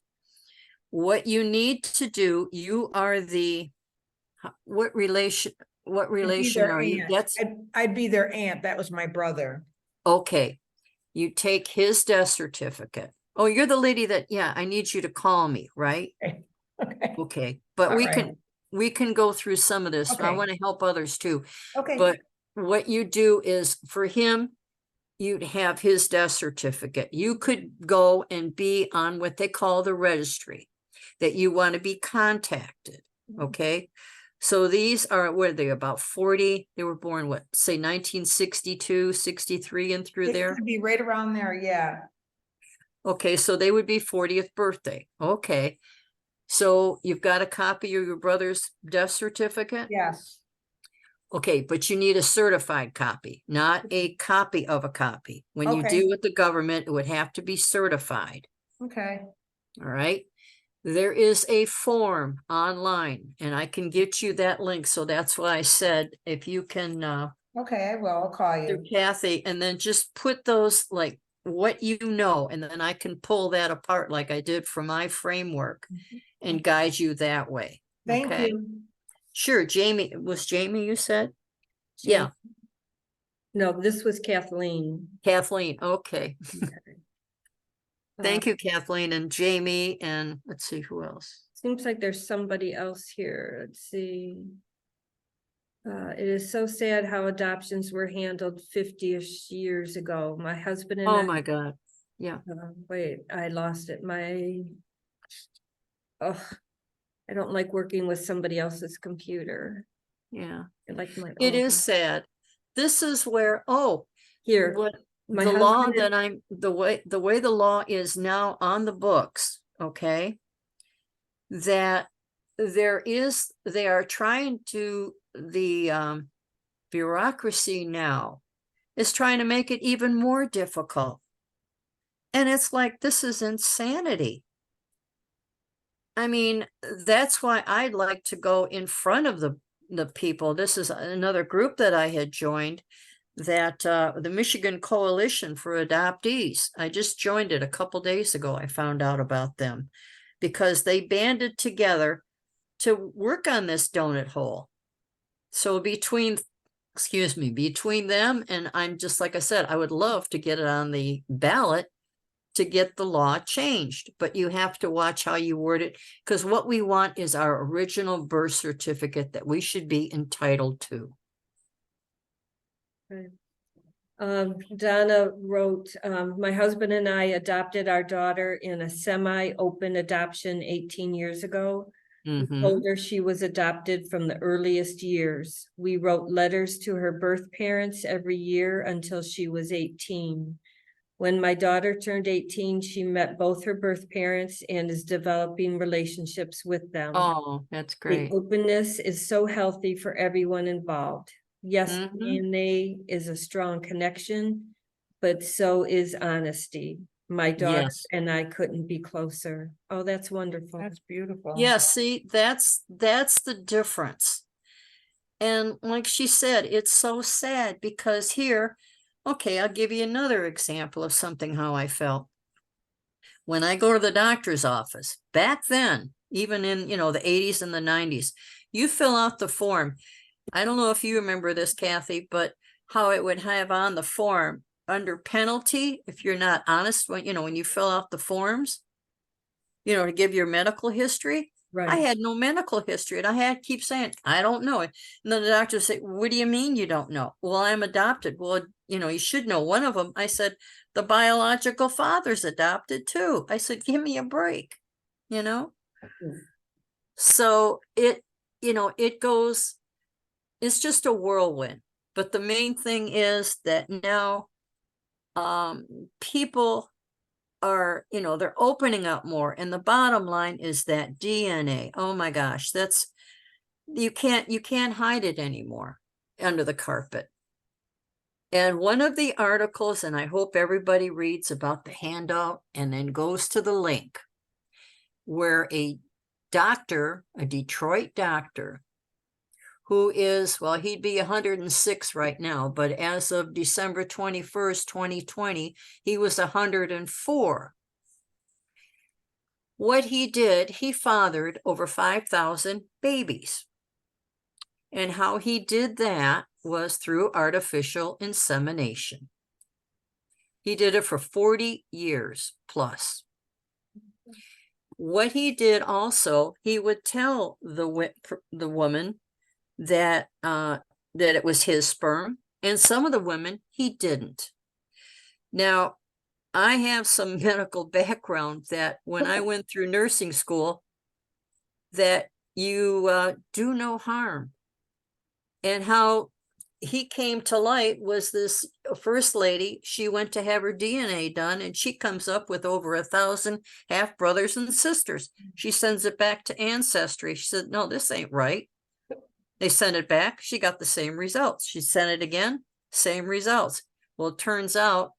What you need to do, you are what relation are you? That's I'd be their aunt. That was my brother. okay. You take his death certificate. Oh, you're the lady that, yeah, I need you to call me, right? Okay. Okay, but All we right. can go through some of this. I Okay. want to help others too. Okay. But what you do is for him, you'd have his death certificate. You could go and be on what they call the registry, that you want to be contacted. Okay. So these are, what are they, about 40? They were born, what, say 1962, 63 and through It there? could be right around there, yeah. Okay, so they would be 40th birthday. Okay. So you've got a copy of your brother's death certificate? Yes. Okay, but you need a certified copy, not a copy of a copy. When you Okay. do with the government, it would have to be certified. Okay. All right. There is a form online and I can get you that link. So that's why I said, if you can, Okay, I will. I'll call through you. Kathy, and then just put those, like what you know, and then I can pull that apart like I did for my framework and guide you that way. Thank Okay. you. Sure. Jamie, you said? Yeah, No, this was Kathleen. Kathleen. Okay. Uh, Thank you, Kathleen and Jamie, and let's see who else. Seems like there's somebody else here. Let's see. It is so sad how adoptions were handled 50-ish years ago. My husband and Oh I, my God. Yeah. wait, I lost it. Oh, I don't like working with somebody else's computer. Yeah. I like my It own. is sad. This is where, Here, what my the law husband and- that the way the law is now on the books, okay? That they are trying to, the bureaucracy now is trying to make it even more difficult. And it's like, this is insanity. I mean, that's why I'd like to go in front of the people. This is another group that I had joined, that the Michigan Coalition for Adoptees. I just joined it a couple days ago. I found out about them because they banded together to work on this donut hole. So between them and I'm just, like I said, I would love to get it on the ballot to get the law changed, but you have to watch how you word it, because what we want is our original birth certificate that we should be entitled to. Okay. Donna wrote, my husband and I adopted our daughter in a semi-open adoption 18 years ago. We Mhm. told her she was adopted from the earliest years. We wrote letters to her birth parents every year until she was 18. When my daughter turned 18, she met both her birth parents and is developing relationships with them. Oh, that's The great. openness is so healthy for everyone involved. Yes, Mhm. DNA is a strong connection, but so is honesty. My daughter Yes. and I couldn't be closer. Oh, that's wonderful. That's beautiful. Yeah, see, that's the difference. And like she said, it's so sad because here, okay, I'll give you another example of something how I felt. When I go to the doctor's office, back then, even in, the 80s and the 90s, you fill out the form. I don't know if you remember this, Kathy, but how it would have on the form under penalty, if you're not honest when you fill out the forms, to give your medical history. I Right. had no medical history and I had to keep saying, I don't know it. And then the doctor said, what do you mean you don't know? Well, I'm adopted. Well, you should know one of them. I said, the biological father's adopted too. I said, give me a break, So it goes, it's just a whirlwind. But the main thing is that now people are, they're opening up more. And the bottom line is that DNA. Oh my gosh, you can't hide it anymore under the carpet. And one of the articles, and I hope everybody reads about the handout and then goes to the link, where a doctor, a Detroit doctor, who is, well, he'd be 106 right now, but as of December 21st, 2020, he was 104. What he did, he fathered over 5,000 babies. And how he did that was through artificial insemination. He did it for 40 years plus. What he did also, he would tell the woman that it was his sperm, and some of the women he didn't. Now, I have some medical background that when I went through nursing school, that you do no harm. And how he came to light was this first lady. She went to have her DNA done and she comes up with over 1,000 half brothers and sisters. She sends it back to Ancestry. She said, no, this ain't right. They sent it back. She got the same results. She sent it again, same results. Well, it turns out,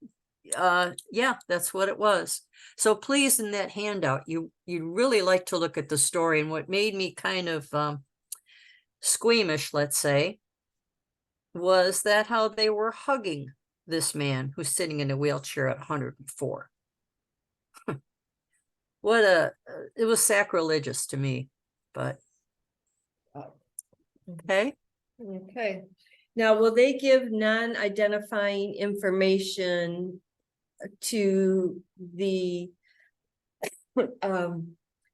yeah, that's what it was. So please, in that handout, you'd really like to look at the story. And what made me kind of squeamish, let's say, was that how they were hugging this man who's sitting in a wheelchair at 104. It was sacrilegious to me, but okay. Okay. Now, will they give non-identifying information to the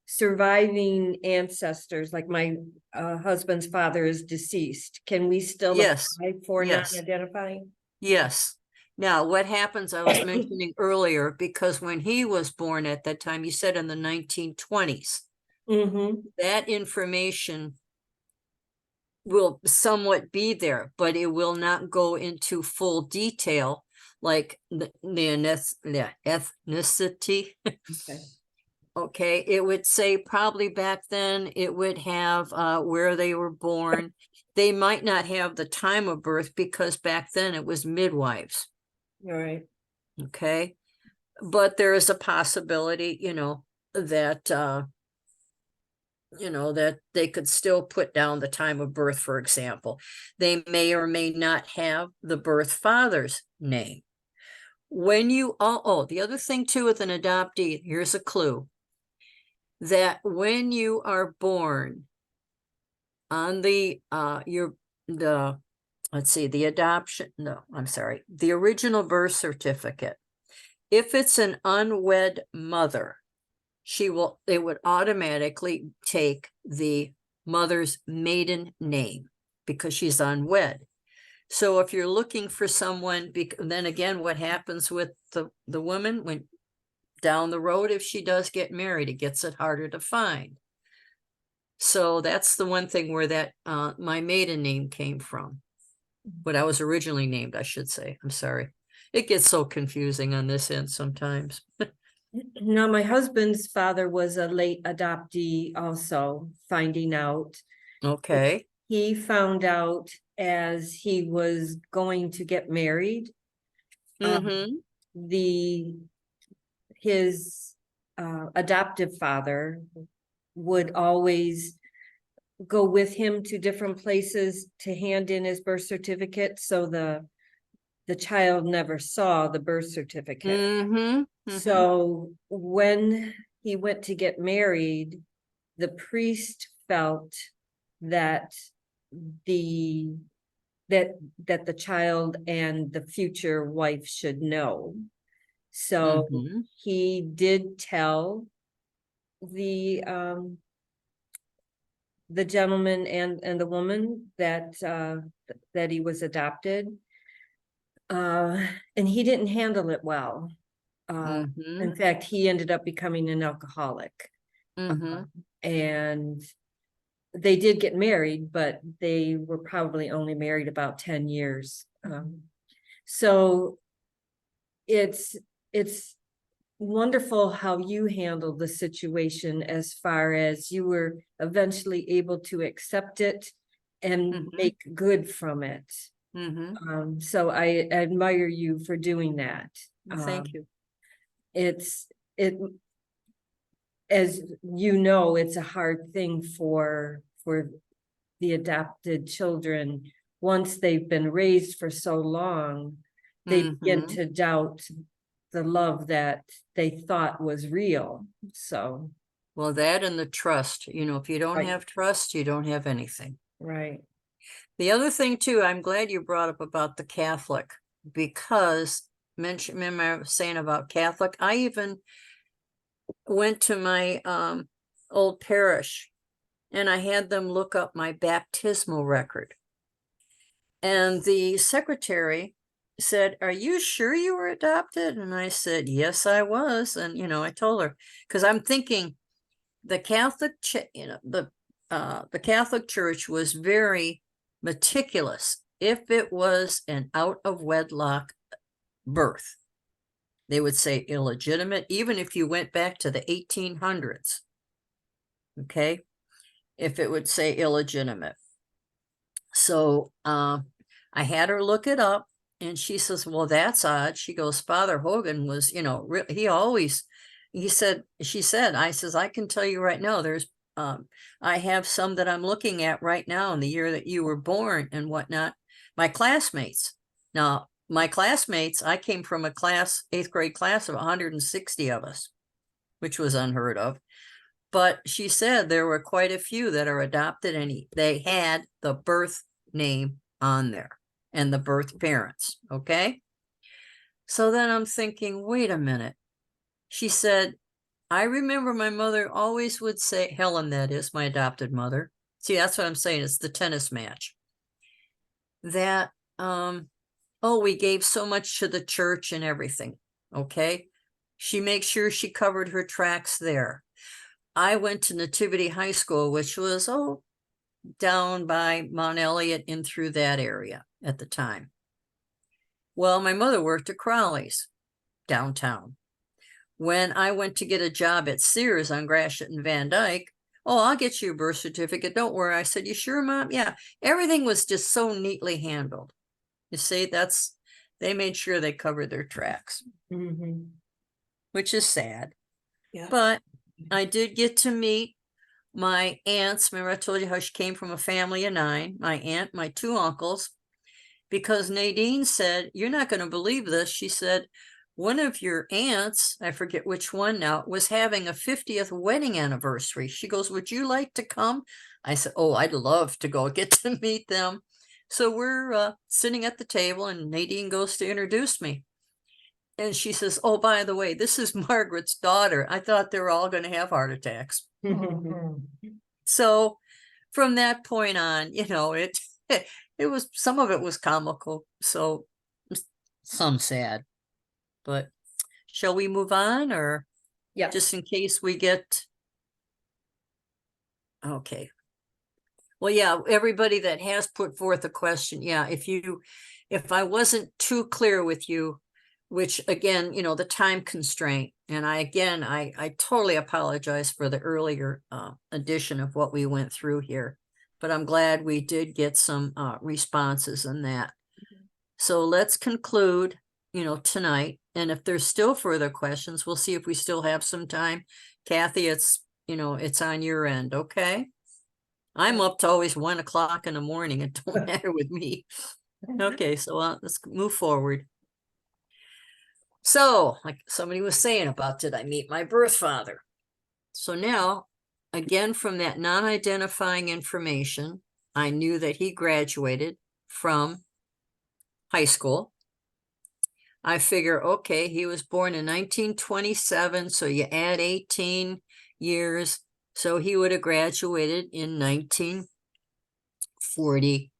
surviving ancestors? Like my husband's father is deceased. Can we still Yes. apply for Yes. non-identifying? Yes. Now, what happens, I was mentioning earlier, because when he was born at that time, you said in the 1920s, that information will somewhat be there, but it will not go into full detail, like the ethnicity. Okay. Okay, it would say probably back then it would have where they were born. They might not have the time of birth because back then it was midwives. All right. Okay, but there is a possibility, that that they could still put down the time of birth, for example. They may or may not have the birth father's name. When you, the other thing too with an adoptee, here's a clue, that when you are born on the original birth certificate, if it's an unwed mother, it would automatically take the mother's maiden name because she's unwed. So if you're looking for someone, then again, what happens with the woman when down the road, if she does get married, it gets it harder to find. So that's the one thing where that my maiden name came from. What I was originally named, I should say. I'm sorry. It gets so confusing on this end sometimes. Now, my husband's father was a late adoptee also, finding out. Okay. He found out as he was going to get married. Mm-hmm. His adoptive father would always go with him to different places to hand in his birth certificate, so the child never saw the birth certificate. Mm-hmm. So when he went to get married, the priest felt that the child and the future wife should know. So Mhm. he did tell the gentleman and the woman that that he was adopted. And he didn't handle it well. Mhm. In fact, he ended up becoming an alcoholic. Mhm. And they did get married, but they were probably only married about 10 years. So it's wonderful how you handled the situation, as far as you were eventually able to accept it and Mhm. make good from it. Mhm. So I admire you for doing that. Thank you. It as you know, it's a hard thing for the adopted children. Once they've been raised for so long, they begin Mhm. to doubt the love that they thought was real. So, Well, that and the trust, if you don't Right. have trust, you don't have anything. right. The other thing too, I'm glad you brought up about the Catholic, because remember I was saying about Catholic, I even went to my old parish and I had them look up my baptismal record. And the secretary said, "Are you sure you were adopted?" And I said, "Yes, I was." And, I told her, because I'm thinking the Catholic, the Catholic Church was very meticulous. If it was an out of wedlock birth, they would say illegitimate, even if you went back to the 1800s. Okay. If it would say illegitimate. So, I had her look it up, and she says, "Well, that's odd." She goes, "Father Hogan was, she said, I says, "I can tell you right now, I have some that I'm looking at right now in the year that you were born and whatnot. My classmates. Now, my classmates, I came from a eighth grade class of 160 of us, which was unheard of. But she said there were quite a few that are adopted, and they had the birth name on there and the birth parents. Okay. So then I'm thinking, wait a minute. She said, "I remember my mother always would say," Helen, that is my adopted mother. See, that's what I'm saying. It's the tennis match. That, oh, we gave so much to the church and everything. Okay. She makes sure she covered her tracks there. I went to Nativity High School, which was, down by Mount Elliott and through that area at the time. Well, my mother worked at Crowley's downtown. When I went to get a job at Sears on Gratiot and Van Dyke, "Oh, I'll get you a birth certificate. Don't worry." I said, "You sure, Mom?" Yeah. Everything was just so neatly handled. You see, they made sure they covered their tracks, which is sad. Yeah. But I did get to meet my aunts. Remember I told you how she came from a family of 9, my aunt, my 2 uncles, because Nadine said, "You're not going to believe this." She said, "One of your aunts, I forget which one now, was having a 50th wedding anniversary." She goes, "Would you like to come?" I said, "Oh, I'd love to go get to meet them." So we're sitting at the table, and Nadine goes to introduce me. And she says, "Oh, by the way, this is Margaret's daughter." I thought they were all going to have heart attacks. So from that point on, some of it was comical, so some sad. But shall we move on, or Yeah. just in case we get? Okay. Well, yeah, everybody that has put forth a question, yeah, if I wasn't too clear with you, which again, the time constraint, and I totally apologize for the earlier edition of what we went through here, but I'm glad we did get some responses in that. So let's conclude, tonight, and if there's still further questions, we'll see if we still have some time. Kathy, it's on your end, okay? I'm up to always 1 o'clock in the morning. It don't matter with me. Okay, so let's move forward. So, like somebody was saying about, did I meet my birth father? So now, again, from that non-identifying information, I knew that he graduated from high school. I figure, okay, he was born in 1927, so you add 18 years. So he would have graduated in 1940,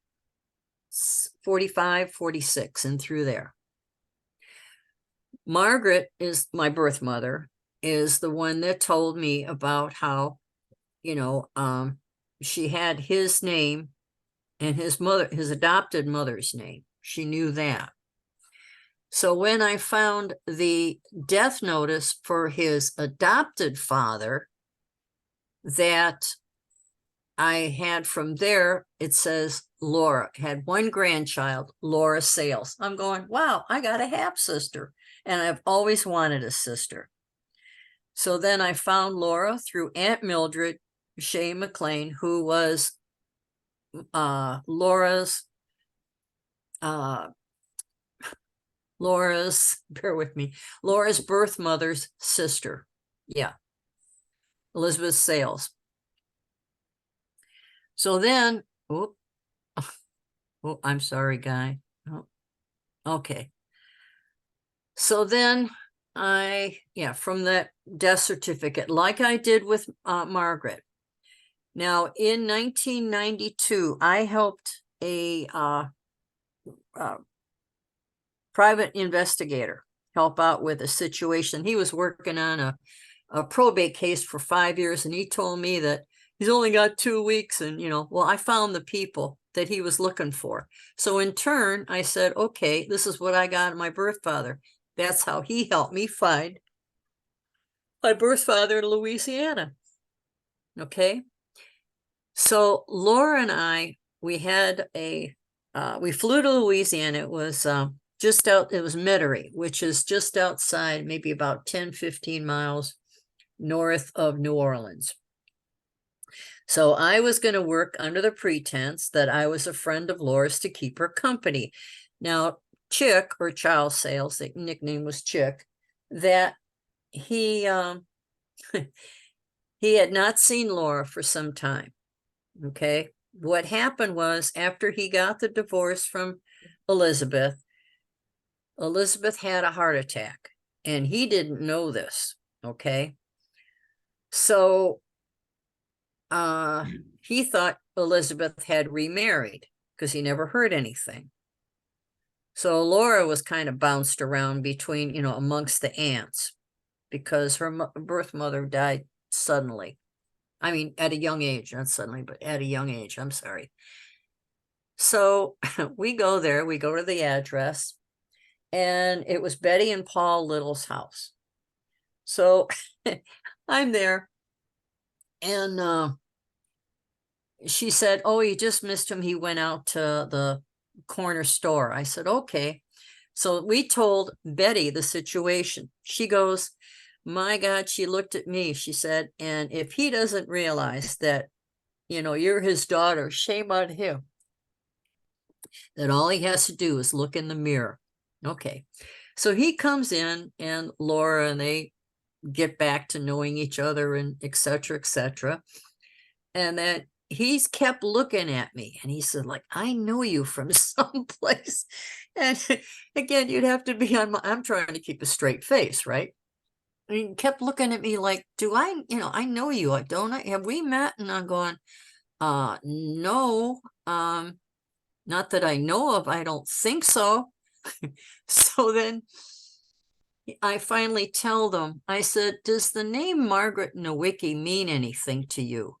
45, 46, and through there. Margaret is my birth mother, is the one that told me about how, she had his name and his adopted mother's name. She knew that. So when I found the death notice for his adopted father that I had from there, it says Laura had one grandchild, Laura Sales. I'm going, wow, I got a half sister, and I've always wanted a sister. So then I found Laura through Aunt Mildred Shea McLean, who was Laura's, bear with me, Laura's birth mother's sister. Yeah. Elizabeth Sales. So then, oh, I'm sorry, Guy. Oh, okay. So then from that death certificate, like I did with Margaret. Now, in 1992, I helped a private investigator help out with a situation. He was working on a probate case for 5 years, and he told me that he's only got 2 weeks, and well, I found the people that he was looking for. So in turn, I said, okay, this is what I got in my birth father. That's how he helped me find my birth father in Louisiana. Okay. So Laura and I, we had we flew to Louisiana. It was it was Metairie, which is just outside, maybe about 10, 15 miles north of New Orleans. So I was going to work under the pretense that I was a friend of Laura's to keep her company. Now, Chick, or Charles Sales, the nickname was Chick, that he he had not seen Laura for some time. Okay. What happened was, after he got the divorce from Elizabeth had a heart attack, and he didn't know this. Okay. So he thought Elizabeth had remarried because he never heard anything. So Laura was kind of bounced around between, amongst the aunts, because her birth mother died suddenly. I mean, at a young age, not suddenly, but at a young age. I'm sorry. So we go there, we go to the address, and it was Betty and Paul Little's house. So I'm there, and she said, oh, you just missed him. He went out to the corner store. I said, okay. So we told Betty the situation. She goes, my God, she looked at me. She said, and if he doesn't realize that, you're his daughter, shame on him. That all he has to do is look in the mirror. Okay. So he comes in, and Laura and they get back to knowing each other, and et cetera, et cetera. And then he's kept looking at me, and he said, like, I know you from someplace. And again, you'd have to be I'm trying to keep a straight face, right? And he kept looking at me like, do I, I know you, don't I? Have we met? And I'm going, no. Not that I know of, I don't think so. So then I finally tell them, I said, does the name Margaret Nowicki mean anything to you?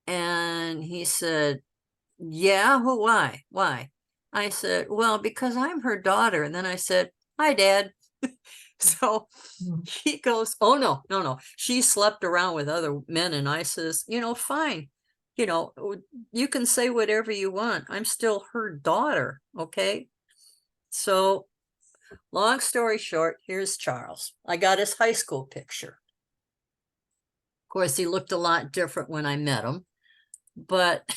And he said, yeah, well, why? Why? I said, well, because I'm her daughter. And then I said, hi, Dad. So he goes, oh, no, no, no. She slept around with other men. And I says, fine. You can say whatever you want. I'm still her daughter. Okay. So long story short, here's Charles. I got his high school picture. Of course, he looked a lot different when I met him. But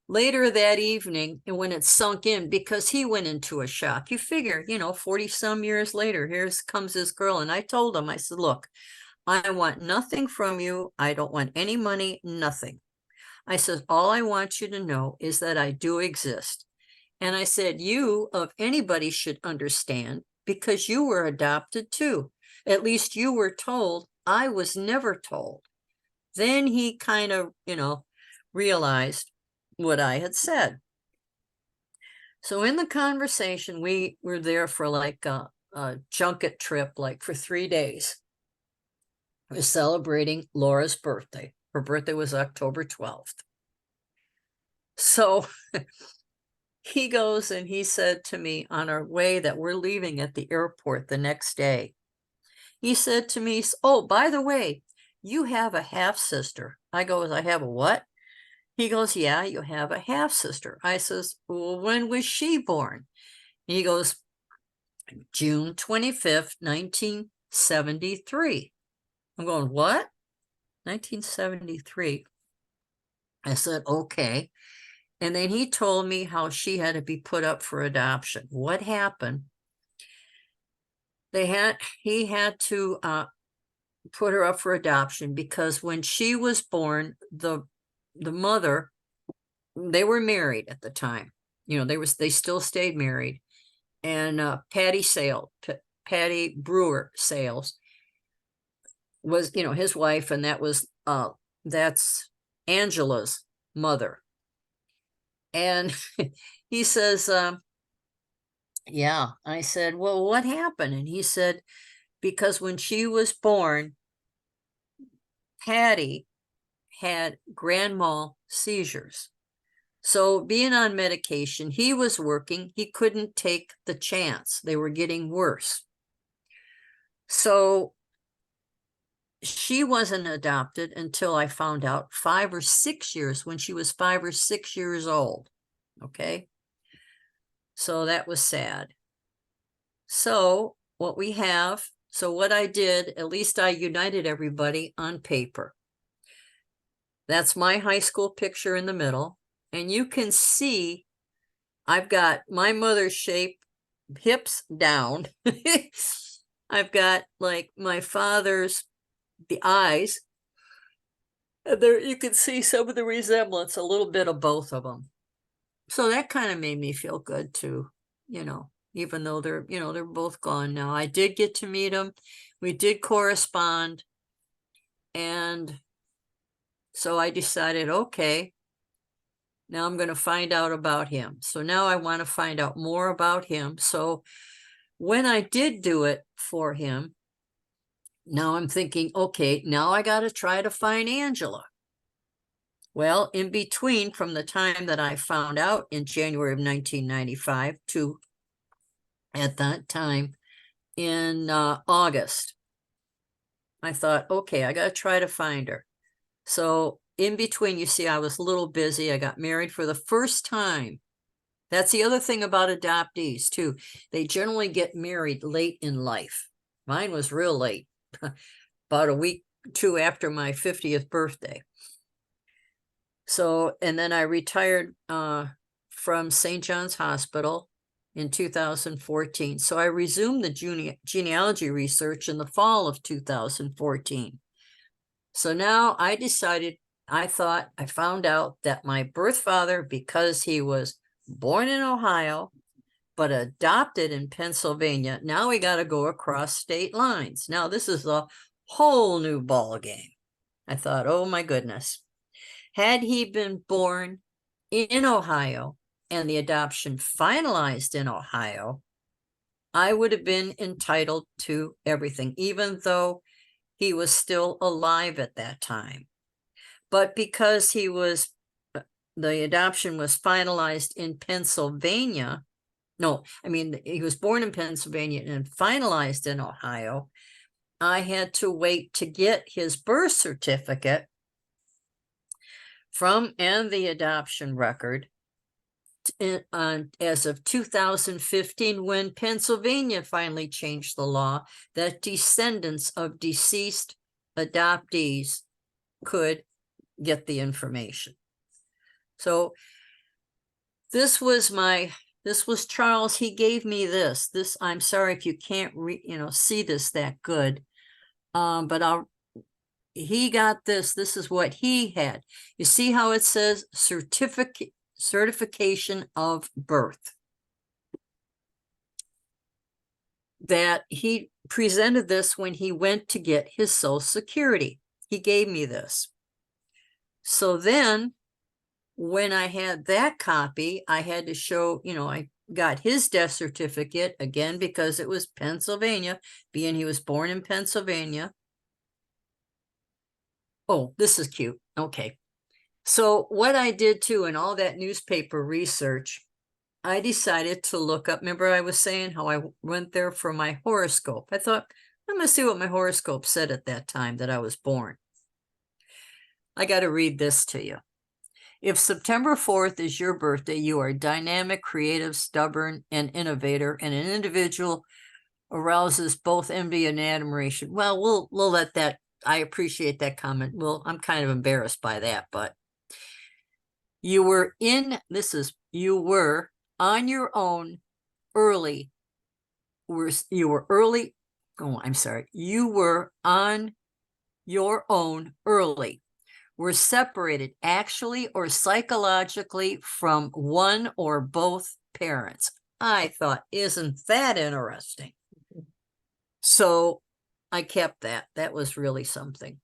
later that evening, and when it sunk in, because he went into a shock, you figure, 40 some years later, comes this girl. And I told him, I said, look, I want nothing from you. I don't want any money, nothing. I said, all I want you to know is that I do exist. And I said, you of anybody should understand because you were adopted too. At least you were told. I was never told. Then he kind of, realized what I had said. So in the conversation, we were there for like a junket trip, like for 3 days. We're celebrating Laura's birthday. Her birthday was October 12th. So he goes and he said to me on our way that we're leaving at the airport the next day. He said to me, oh, by the way, you have a half sister. I goes, I have a what? He goes, yeah, you have a half sister. I says, well, when was she born? He goes, June 25th, 1973. I'm going, what? 1973. I said, okay. And then he told me how she had to be put up for adoption. What happened? He had to put her up for adoption because when she was born, the mother, they were married at the time. They still stayed married. And Patty Brewer Sales was, his wife, and that's Angela's mother. And he says, yeah. I said, well, what happened? And he said, because when she was born, Patty had grand mal seizures. So being on medication, he was working. He couldn't take the chance. They were getting worse. So she wasn't adopted until I found out 5 or 6 years, when she was 5 or 6 years old. Okay. So that was sad. So what I did, at least I united everybody on paper. That's my high school picture in the middle. And you can see I've got my mother's shape, hips down. I've got like my father's, the eyes. There you can see some of the resemblance, a little bit of both of them. So that kind of made me feel good too, even though they're both gone now. I did get to meet them. We did correspond. And so I decided, okay, now I'm going to find out about him. So now I want to find out more about him. So when I did do it for him, now I'm thinking, okay, now I got to try to find Angela. Well, in between, from the time that I found out in January of 1995 to at that time in August, I thought, okay, I got to try to find her. So in between, you see, I was a little busy. I got married for the first time. That's the other thing about adoptees too. They generally get married late in life. Mine was real late, about a week or two after my 50th birthday. So, and then I retired from St. John's Hospital in 2014. So I resumed the genealogy research in the fall of 2014. So now I found out that my birth father, because he was born in Ohio, but adopted in Pennsylvania, now we got to go across state lines. Now this is a whole new ball game. I thought, oh my goodness. Had he been born in Ohio and the adoption finalized in Ohio, I would have been entitled to everything, even though he was still alive at that time. But because the adoption was finalized in Pennsylvania, no, I mean, he was born in Pennsylvania and finalized in Ohio, I had to wait to get his birth certificate and the adoption record as of 2015, when Pennsylvania finally changed the law that descendants of deceased adoptees could get the information. So this was Charles. He gave me this. I'm sorry if you can't see this that good. But he got this. This is what he had. You see how it says certification of birth. That he presented this when he went to get his Social Security. He gave me this. So then when I had that copy, I had to show, I got his death certificate again because it was Pennsylvania, being he was born in Pennsylvania. Oh, this is cute. Okay. So what I did too, in all that newspaper research, I decided to look up, remember I was saying how I went there for my horoscope. I thought, I'm going to see what my horoscope said at that time that I was born. I got to read this to you. If September 4th is your birthday, you are dynamic, creative, stubborn, and innovator, and an individual arouses both envy and admiration. Well, we'll let that, I appreciate that comment. Well, I'm kind of embarrassed by that, but you were on your own early. You were on your own early. Were separated actually or psychologically from one or both parents. I thought, isn't that interesting? So I kept that. That was really something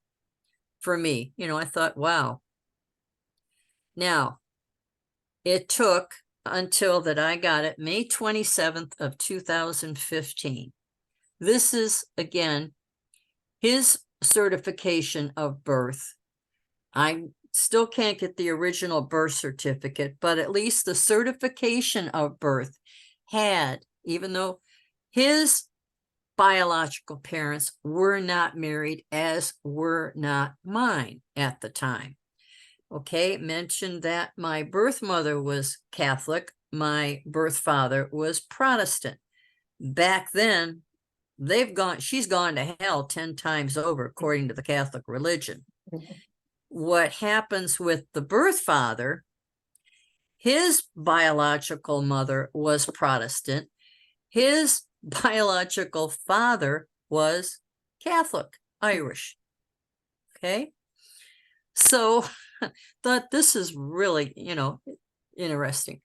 for me. I thought, wow. Now, it took until that I got it May 27th of 2015. This is, again, his certification of birth. I still can't get the original birth certificate, but at least the certification of birth had, even though his biological parents were not married, as were not mine at the time. Okay, mentioned that my birth mother was Catholic, my birth father was Protestant. Back then, she's gone to hell 10 times over, according to the Catholic religion. What happens with the birth father, his biological mother was Protestant. His biological father was Catholic, Irish. Okay. So thought this is really, interesting.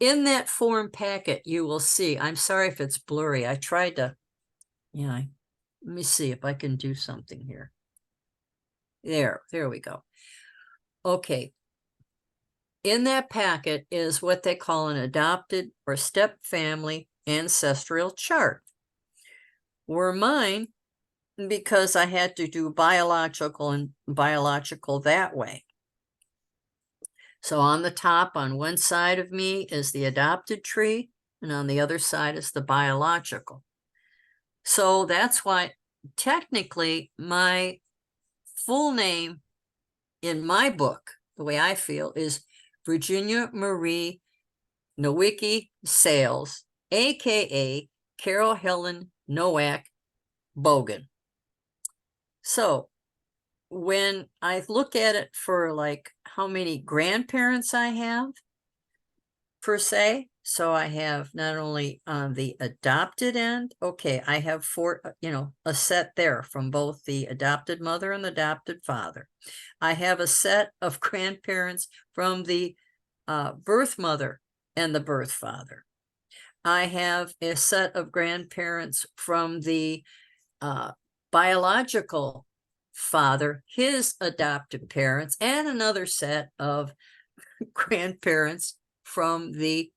In that form packet, you will see, I'm sorry if it's blurry. I tried to, let me see if I can do something here. There we go. Okay. In that packet is what they call an adopted or step family ancestral chart. Were mine, because I had to do biological that way. So on the top, on one side of me is the adopted tree, and on the other side is the biological. So that's why technically my full name in my book, the way I feel, is Virginia Marie Nowicki Sales, aka Carol Helen Nowak Bogan. So when I look at it for like how many grandparents I have per se, so I have not only on the adopted end, okay, I have a set there from both the adopted mother and the adopted father. I have a set of grandparents from the birth mother and the birth father. I have a set of grandparents from the biological father, his adopted parents, and another set of grandparents from the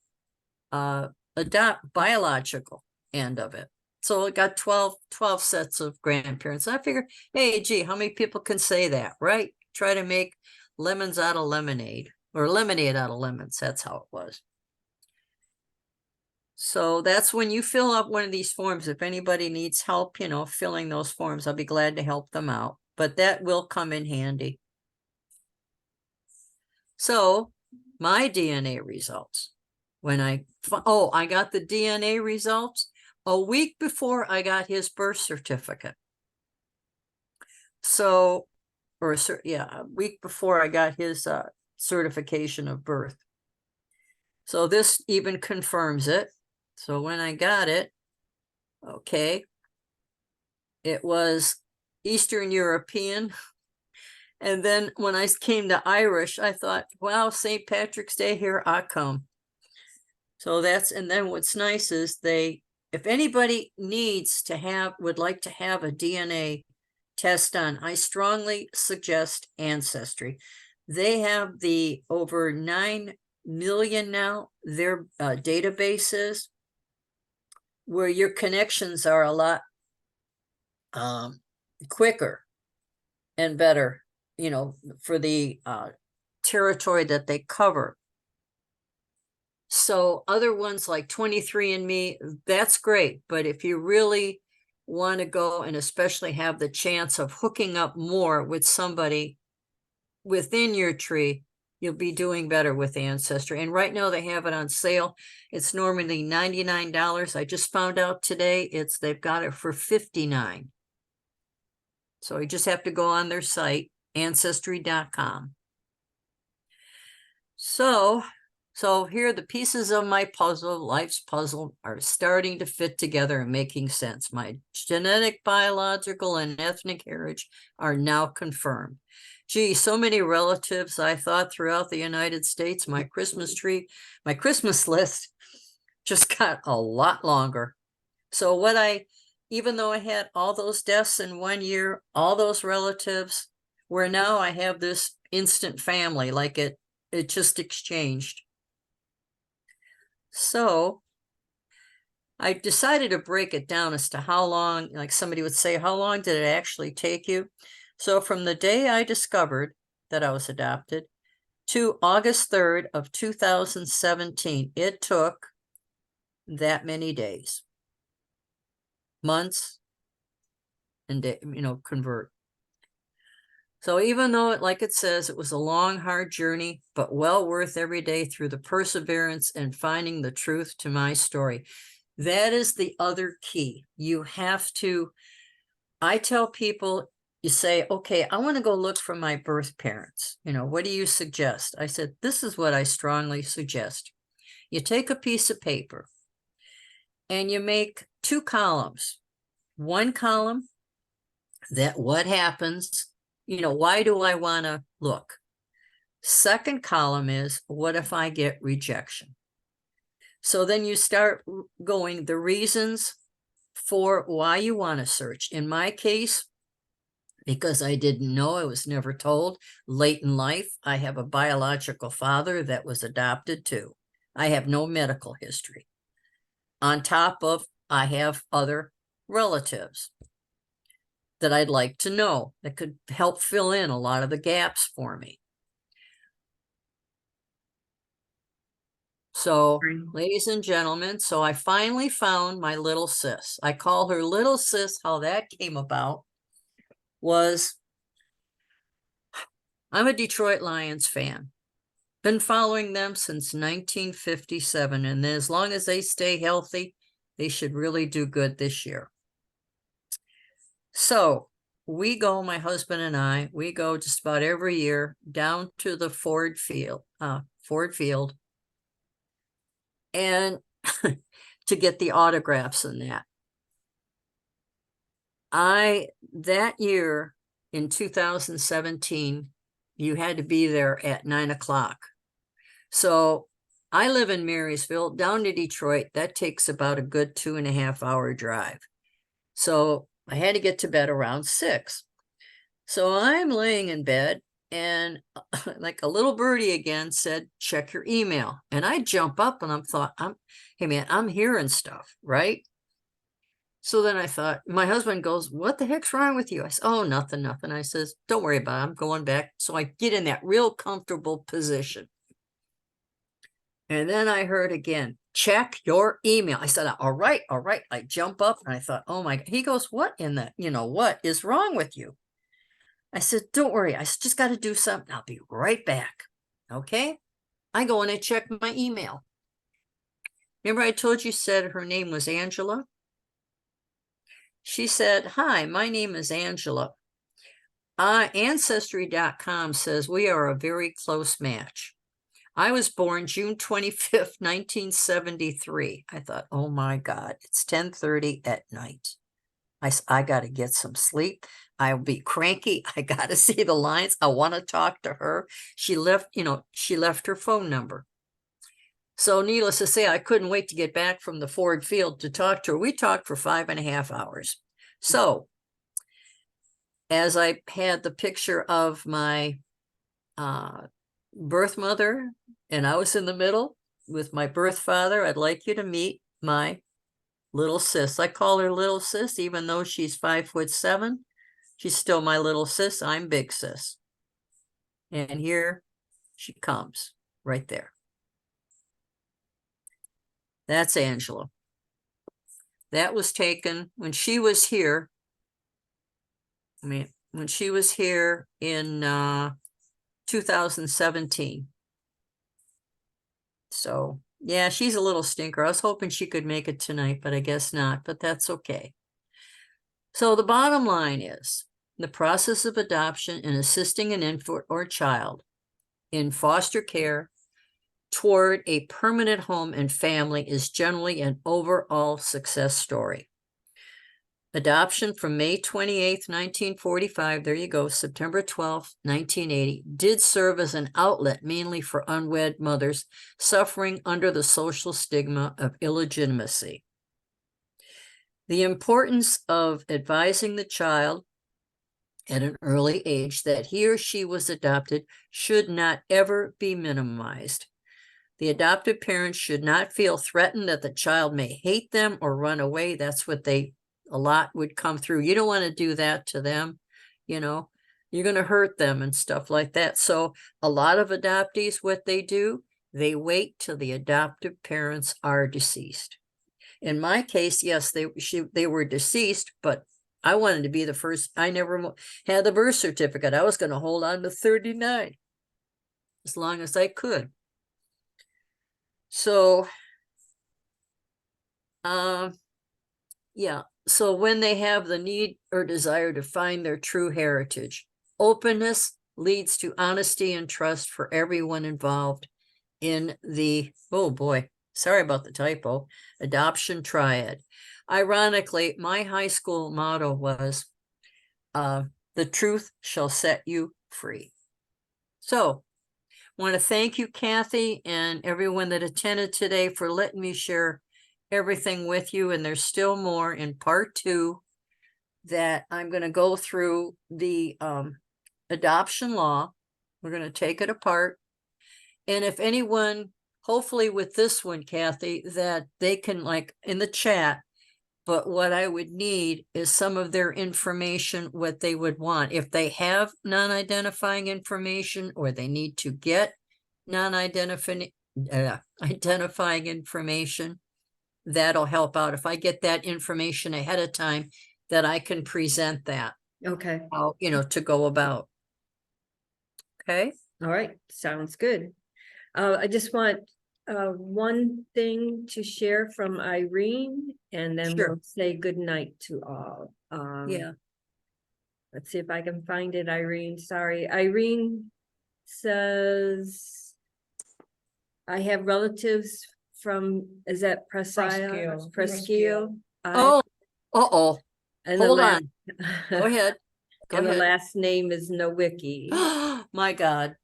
biological end of it. So it got 12 sets of grandparents. I figured, hey, gee, how many people can say that, right? Try to make lemons out of lemonade, or lemonade out of lemons. That's how it was. So that's when you fill out one of these forms. If anybody needs help, you know, filling those forms, I'll be glad to help them out. But that will come in handy. So my DNA results, when I got the DNA results a week before I got his birth certificate. So, a week before I got his certification of birth. So this even confirms it. So when I got it, okay, it was Eastern European. And then when I came to Irish, I thought, wow, St. Patrick's Day, here I come. So and then what's nice is if anybody would like to have a DNA test done, I strongly suggest Ancestry. They have the over 9 million now, their databases, where your connections are a lot quicker and better, you know, for the territory that they cover. So other ones like 23andMe, that's great. But if you really want to go and especially have the chance of hooking up more with somebody within your tree, you'll be doing better with Ancestry. And right now they have it on sale. It's normally $99. I just found out today they've got it for $59. So you just have to go on their site, ancestry.com. So here the pieces of my puzzle, life's puzzle, are starting to fit together and making sense. My genetic, biological, and ethnic heritage are now confirmed. Gee, so many relatives I thought throughout the United States. My Christmas list just got a lot longer. So even though I had all those deaths in 1 year, all those relatives, where now I have this instant family, like it just exchanged. So I decided to break it down as to how long, like somebody would say, how long did it actually take you? So from the day I discovered that I was adopted to August 3rd of 2017, it took that many days, months, and convert. So even though, like it says, it was a long, hard journey, but well worth every day through the perseverance and finding the truth to my story. That is the other key. I tell people, you say, okay, I want to go look for my birth parents. What do you suggest? I said, this is what I strongly suggest. You take a piece of paper and you make 2 columns. One column, what happens, why do I want to look? Second column is, what if I get rejection? So then you start going the reasons for why you want to search. In my case, because I didn't know, I was never told, late in life, I have a biological father that was adopted too. I have no medical history. On top of, I have other relatives that I'd like to know that could help fill in a lot of the gaps for me. So, ladies and gentlemen, so I finally found my little sis. I call her little sis. How that came about was, I'm a Detroit Lions fan. Been following them since 1957. And as long as they stay healthy, they should really do good this year. So my husband and I, we go just about every year down to the Ford Field, and to get the autographs and that. That year in 2017, you had to be there at 9 o'clock. So I live in Marysville, down to Detroit. That takes about a good 2.5 hour drive. So I had to get to bed around 6. So I'm laying in bed And like a little birdie again said, check your email. And I jump up and hey man, I'm hearing stuff, right? So then I thought, my husband goes, what the heck's wrong with you? I said, oh, nothing, nothing. I says, don't worry about it. I'm going back. So I get in that real comfortable position. And then I heard again, check your email. I said, all right, all right. I jump up and I thought, oh my, he goes, what in the, what is wrong with you? I said, don't worry. I just got to do something. I'll be right back. Okay. I go in and check my email. Remember I told you said her name was Angela? She said, hi, my name is Angela. Ancestry.com says we are a very close match. I was born June 25th, 1973. I thought, oh my God, it's 10:30 at night. I got to get some sleep. I'll be cranky. I got to see the lines. I want to talk to her. She left her phone number. So needless to say, I couldn't wait to get back from the Ford Field to talk to her. We talked for 5.5 hours. So as I had the picture of my birth mother, and I was in the middle with my birth father, I'd like you to meet my little sis. I call her little sis, even though she's 5'7". She's still my little sis. I'm big sis. And here she comes right there. That's Angela. That was taken when she was here. I mean, when she was here in 2017. So, yeah, she's a little stinker. I was hoping she could make it tonight, but I guess not, but that's okay. So the bottom line is the process of adoption and assisting an infant or child in foster care toward a permanent home and family is generally an overall success story. Adoption from May 28th, 1945, there you go, September 12th, 1980, did serve as an outlet mainly for unwed mothers suffering under the social stigma of illegitimacy. The importance of advising the child at an early age that he or she was adopted should not ever be minimized. The adopted parents should not feel threatened that the child may hate them or run away. That's what a lot would come through. You don't want to do that to them. You're going to hurt them and stuff like that. So a lot of adoptees, what they do, they wait till the adoptive parents are deceased. In my case, yes, they were deceased, but I wanted to be the first. I never had the birth certificate. I was going to hold on to 39 as long as I could. So, yeah. So when they have the need or desire to find their true heritage, openness leads to honesty and trust for everyone involved in the, oh boy, sorry about the typo, Adoption Triad. Ironically, my high school motto was, the truth shall set you free. So I want to thank you, Kathy, and everyone that attended today for letting me share everything with you. And there's still more in part 2 that I'm going to go through the adoption law. We're going to take it apart. And if anyone, hopefully with this one, Kathy, that they can like in the chat, but what I would need is some of their information, what they would want. If they have non-identifying information or they need to get non-identifying information, that'll help out. If I get that information ahead of time, that I can present that. Okay. How, to go about. Okay. All right. Sounds good. I just want one thing to share from Irene, and then Sure. we'll say good night to all. Yeah. Let's see if I can find it, Irene. Sorry. Irene says, I have relatives from, is that Presque? Presque. Oh, uh-oh. And Hold on. Go ahead. Go And the ahead. last name is Nowicki. My God.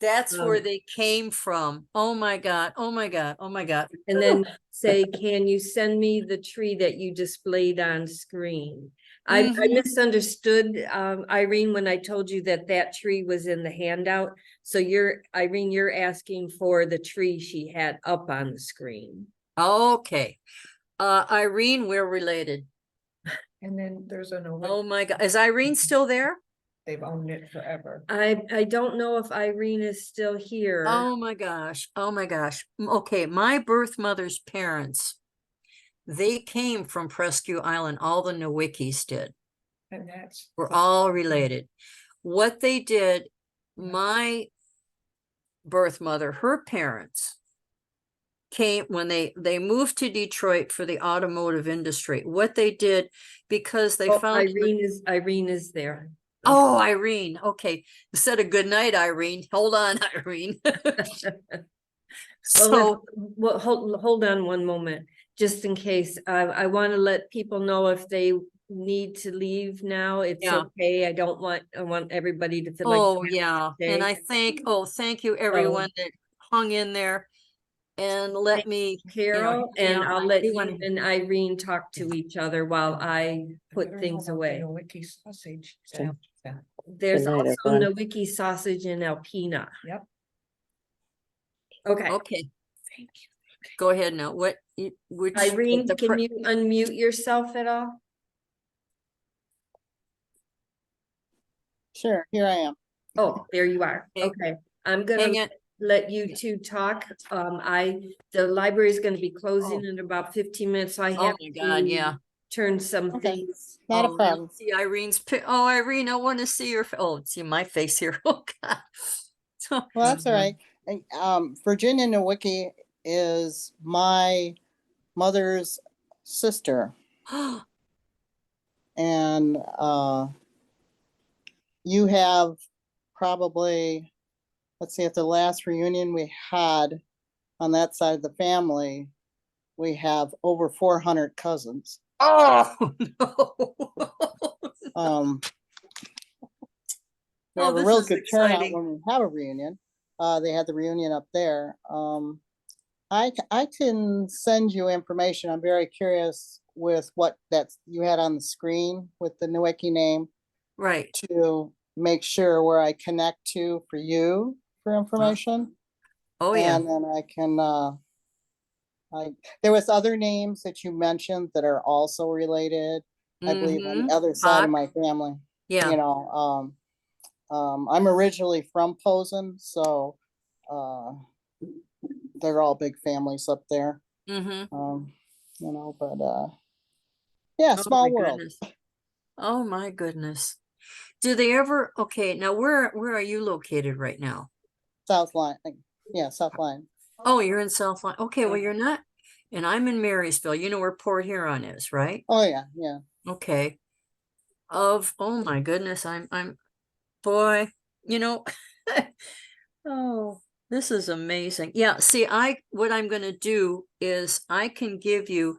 That's where Um, they came from. Oh my God. Oh my God. Oh my God. And then say, can you send me the tree that you displayed on screen? I Mhm. misunderstood, Irene, when I told you that that tree was in the handout. So Irene, you're asking for the tree she had up on the screen. Okay. Irene, we're related. And then there's a Nowak, Oh my God. Is Irene still there? they've owned it forever. I don't know if Irene is still here. Oh my gosh. Oh my gosh. Okay. My birth mother's parents, they came from Presque Island. All the Nowickis did. And that's. We're all related. What they did, Yeah. my birth mother, her parents came when they moved to Detroit for the automotive industry. What they did, because they Oh, found Irene is there. oh, Irene. Okay. Instead of good night, Irene. Hold on, Irene. So, Well, hold on one moment, just in case. I want to let people know if they need to leave now, it's yeah. okay. I want everybody to feel like. Oh, yeah. And I thank you everyone that hung in there and let me, Carol, and yeah, I'll I let do you wanna- and Irene talk to each other while I put things away. Nowicki sausage. Okay. There's Good night, also everyone. Nowicki sausage in Alpena. Yep. Okay, okay, Thank you. go ahead now. Which Irene, the can you unmute yourself at all? Sure, here I am. Oh, there you are. Okay. Okay, I'm gonna hang it? let you two talk. The library is gonna be closing in about 15 minutes, so I Oh have my God, to yeah. turn some Okay. things. Not a Oh, problem. see Irene's oh, Irene, I want to see your oh, see my face here. Oh God. So, Well, that's all right. And, Virginia Nowicki is my mother's sister, and you have probably, let's see, at the last reunion we had on that side of the family, we have over 400 cousins. oh no. Um, we Oh, have a this real is good turnout exciting. when we have a reunion. They had the reunion up there. I can send you information. I'm very curious with what you had on the screen with the Nowicki name Right. to make sure where I connect to for you for information. Oh yeah. And then I can, there was other names that you mentioned that are also related, I believe on the other side of Bach. my family, Yeah. you know, I'm originally from Posen, so, they're all big families up there. Mm-hmm. You know, but yeah, Oh small my world. goodness. Oh my goodness. Do they ever, okay, now where are you located right now? South line, yeah, South line. Oh, you're in South Line. Okay, well, you're not, and I'm in Marysville. You know where Port Huron is, right? Oh yeah, yeah. Okay. Oh my goodness, boy, you know, oh, this is amazing. Yeah, see, what I'm gonna do is I can give you,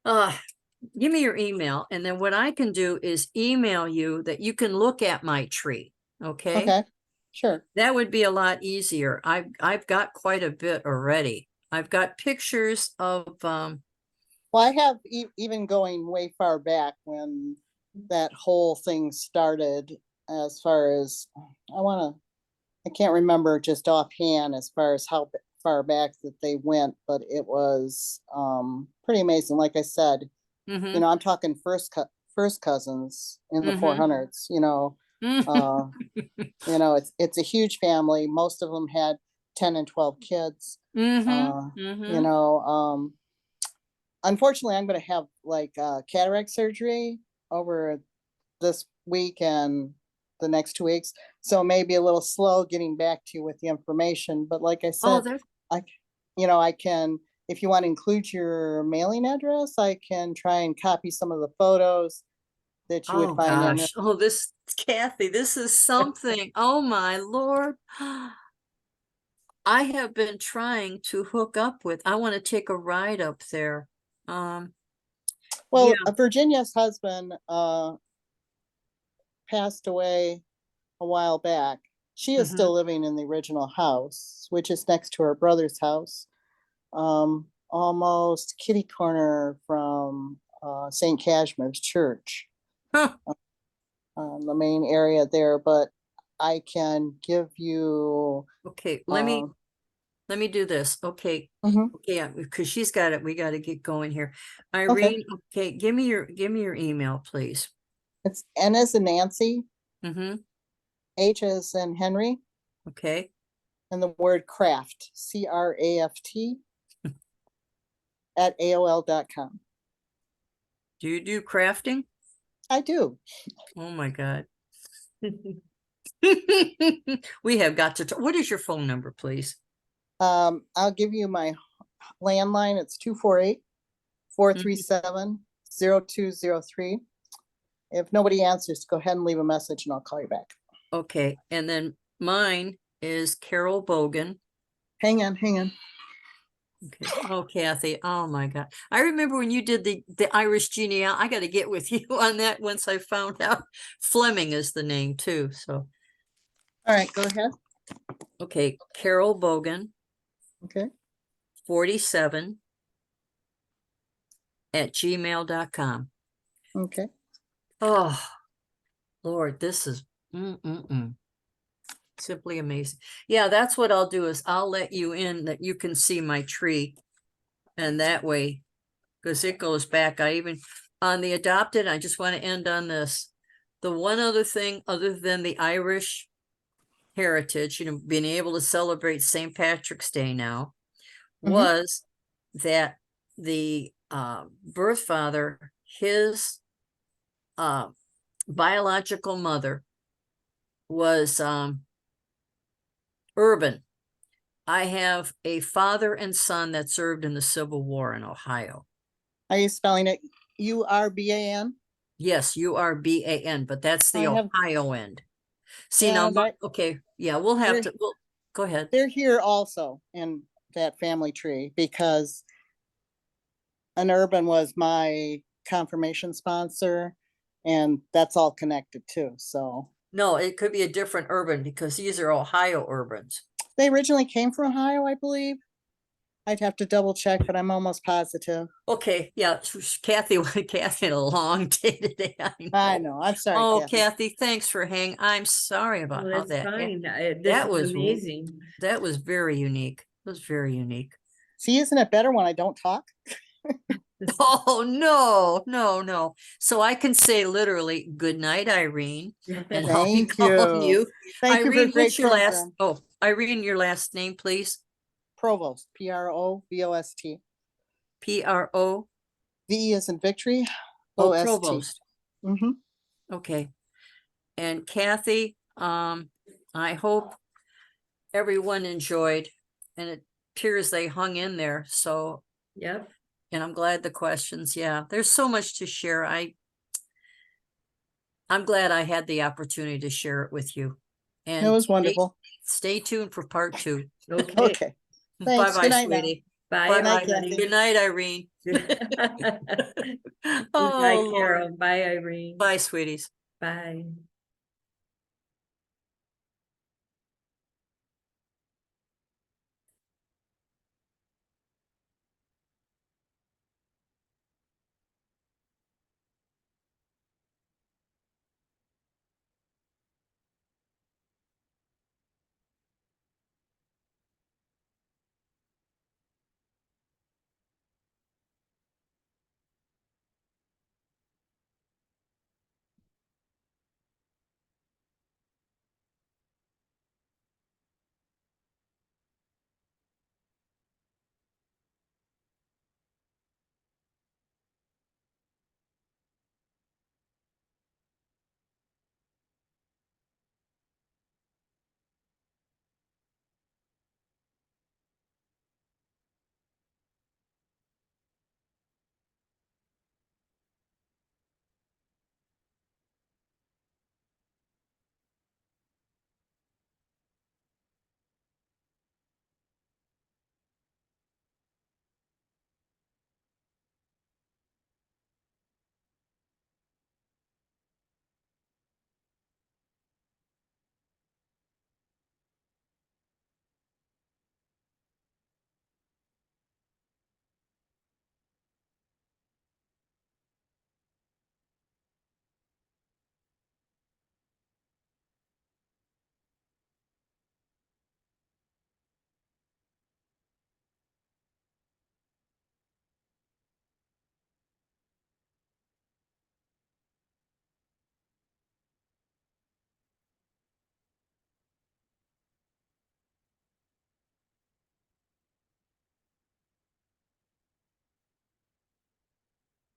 give me your email, and then what I can do is email you that you can look at my tree, okay? Okay, sure. That would be a lot easier. I've got quite a bit already. I've got pictures of, Well, I have even going way far back when that whole thing started, as far as I can't remember just offhand as far as how far back that they went, but it was pretty amazing. Like I said, mhm, you know, I'm talking first cousins in the Mhm. 400s, you know. Uh, you know, it's a huge family. Most of them had 10 and 12 kids. mhm, You mhm. know, unfortunately, I'm going to have like cataract surgery over this week and the next 2 weeks. So maybe a little slow getting back to you with the information. But like I Oh, said, there's, you know, I can, if you want to include your mailing address, I can try and copy some of the photos that you oh would find on gosh. Oh, this, Kathy, this is something. Oh my Lord. I have been trying to hook up with, I want to take a ride up there. Well, Yeah. Virginia's husband passed away a while back. She is Mhm. still living in the original house, which is next to her brother's house. Almost kitty corner from St. Casimir's Church. Huh. The main area there, but I can give you, Okay, um, let me do this. Okay, mhm, yeah, because she's got it. We got to get going here. Irene, okay, give me your email, please. it's N as in Nancy, Mm-hmm. H as in Henry, Okay. and the word craft, CRAFT, at AOL.com. Do you do crafting? I do. Oh my God. We have got to, what is your phone number, please? I'll give you my landline. It's 248-437-0203. If nobody answers, go ahead and leave a message and I'll call you back. Okay, and then mine is Carol Bogan. Hang on. Okay. Oh, Kathy. Oh my God. I remember when you did the Irish genealogy. I got to get with you on that once I found out Fleming is the name too. So, All right, go ahead. okay. Carol Bogan, Okay. 47 at gmail.com. Okay. Oh, Lord, this is simply amazing. Yeah, that's what I'll do is I'll let you in that you can see my tree. And that way, because it goes back, I even, on the adopted, I just want to end on this. The one other thing, other than the Irish heritage, being able to celebrate St. Patrick's Day now, Mhm. was that the birth father, his biological mother was urban. I have a father and son that served in the Civil War in Ohio. Are you spelling it URBAN? Yes, URBAN, but that's the I have- Ohio end. See, Yeah, now, okay, yeah, we'll have They're- to, go ahead. They're here also in that family tree because an urban was my confirmation sponsor and that's all connected too. So No, it could be a different urban because these are Ohio urbans. they originally came from Ohio, I believe. I'd have to double check, but I'm almost positive. Okay, yeah, Kathy, Kathy had a long day today. I know. I'm sorry, Oh, Kathy. Kathy, thanks for hanging. I'm sorry about Well, how that's that. fine. This that is was amazing. That was very unique. It was very unique. See, isn't it better when I don't talk? Oh, no, no, no. So I can say literally, good night, Irene. And I'll be Thank calling you. you. Thank you for a Irene, great what's your last? program. Oh, Irene, your last name, please. Provost, Provost. Pro. V is in victory. Oh, OST. Provost. Mm-hmm. Okay. And Kathy, I hope everyone enjoyed, and it appears they hung in there. So, Yep. and I'm glad the questions, yeah, there's so much to share. I'm glad I had the opportunity to share it with you. And It was wonderful. stay tuned for part 2. Okay. Okay. Thanks. Bye-bye, Good night now. sweetie. Bye, Good night, Bye-bye. Kathy. Good night, Irene. Bye, Oh, Lord. Carol. Bye, Irene. Bye, sweeties. Bye.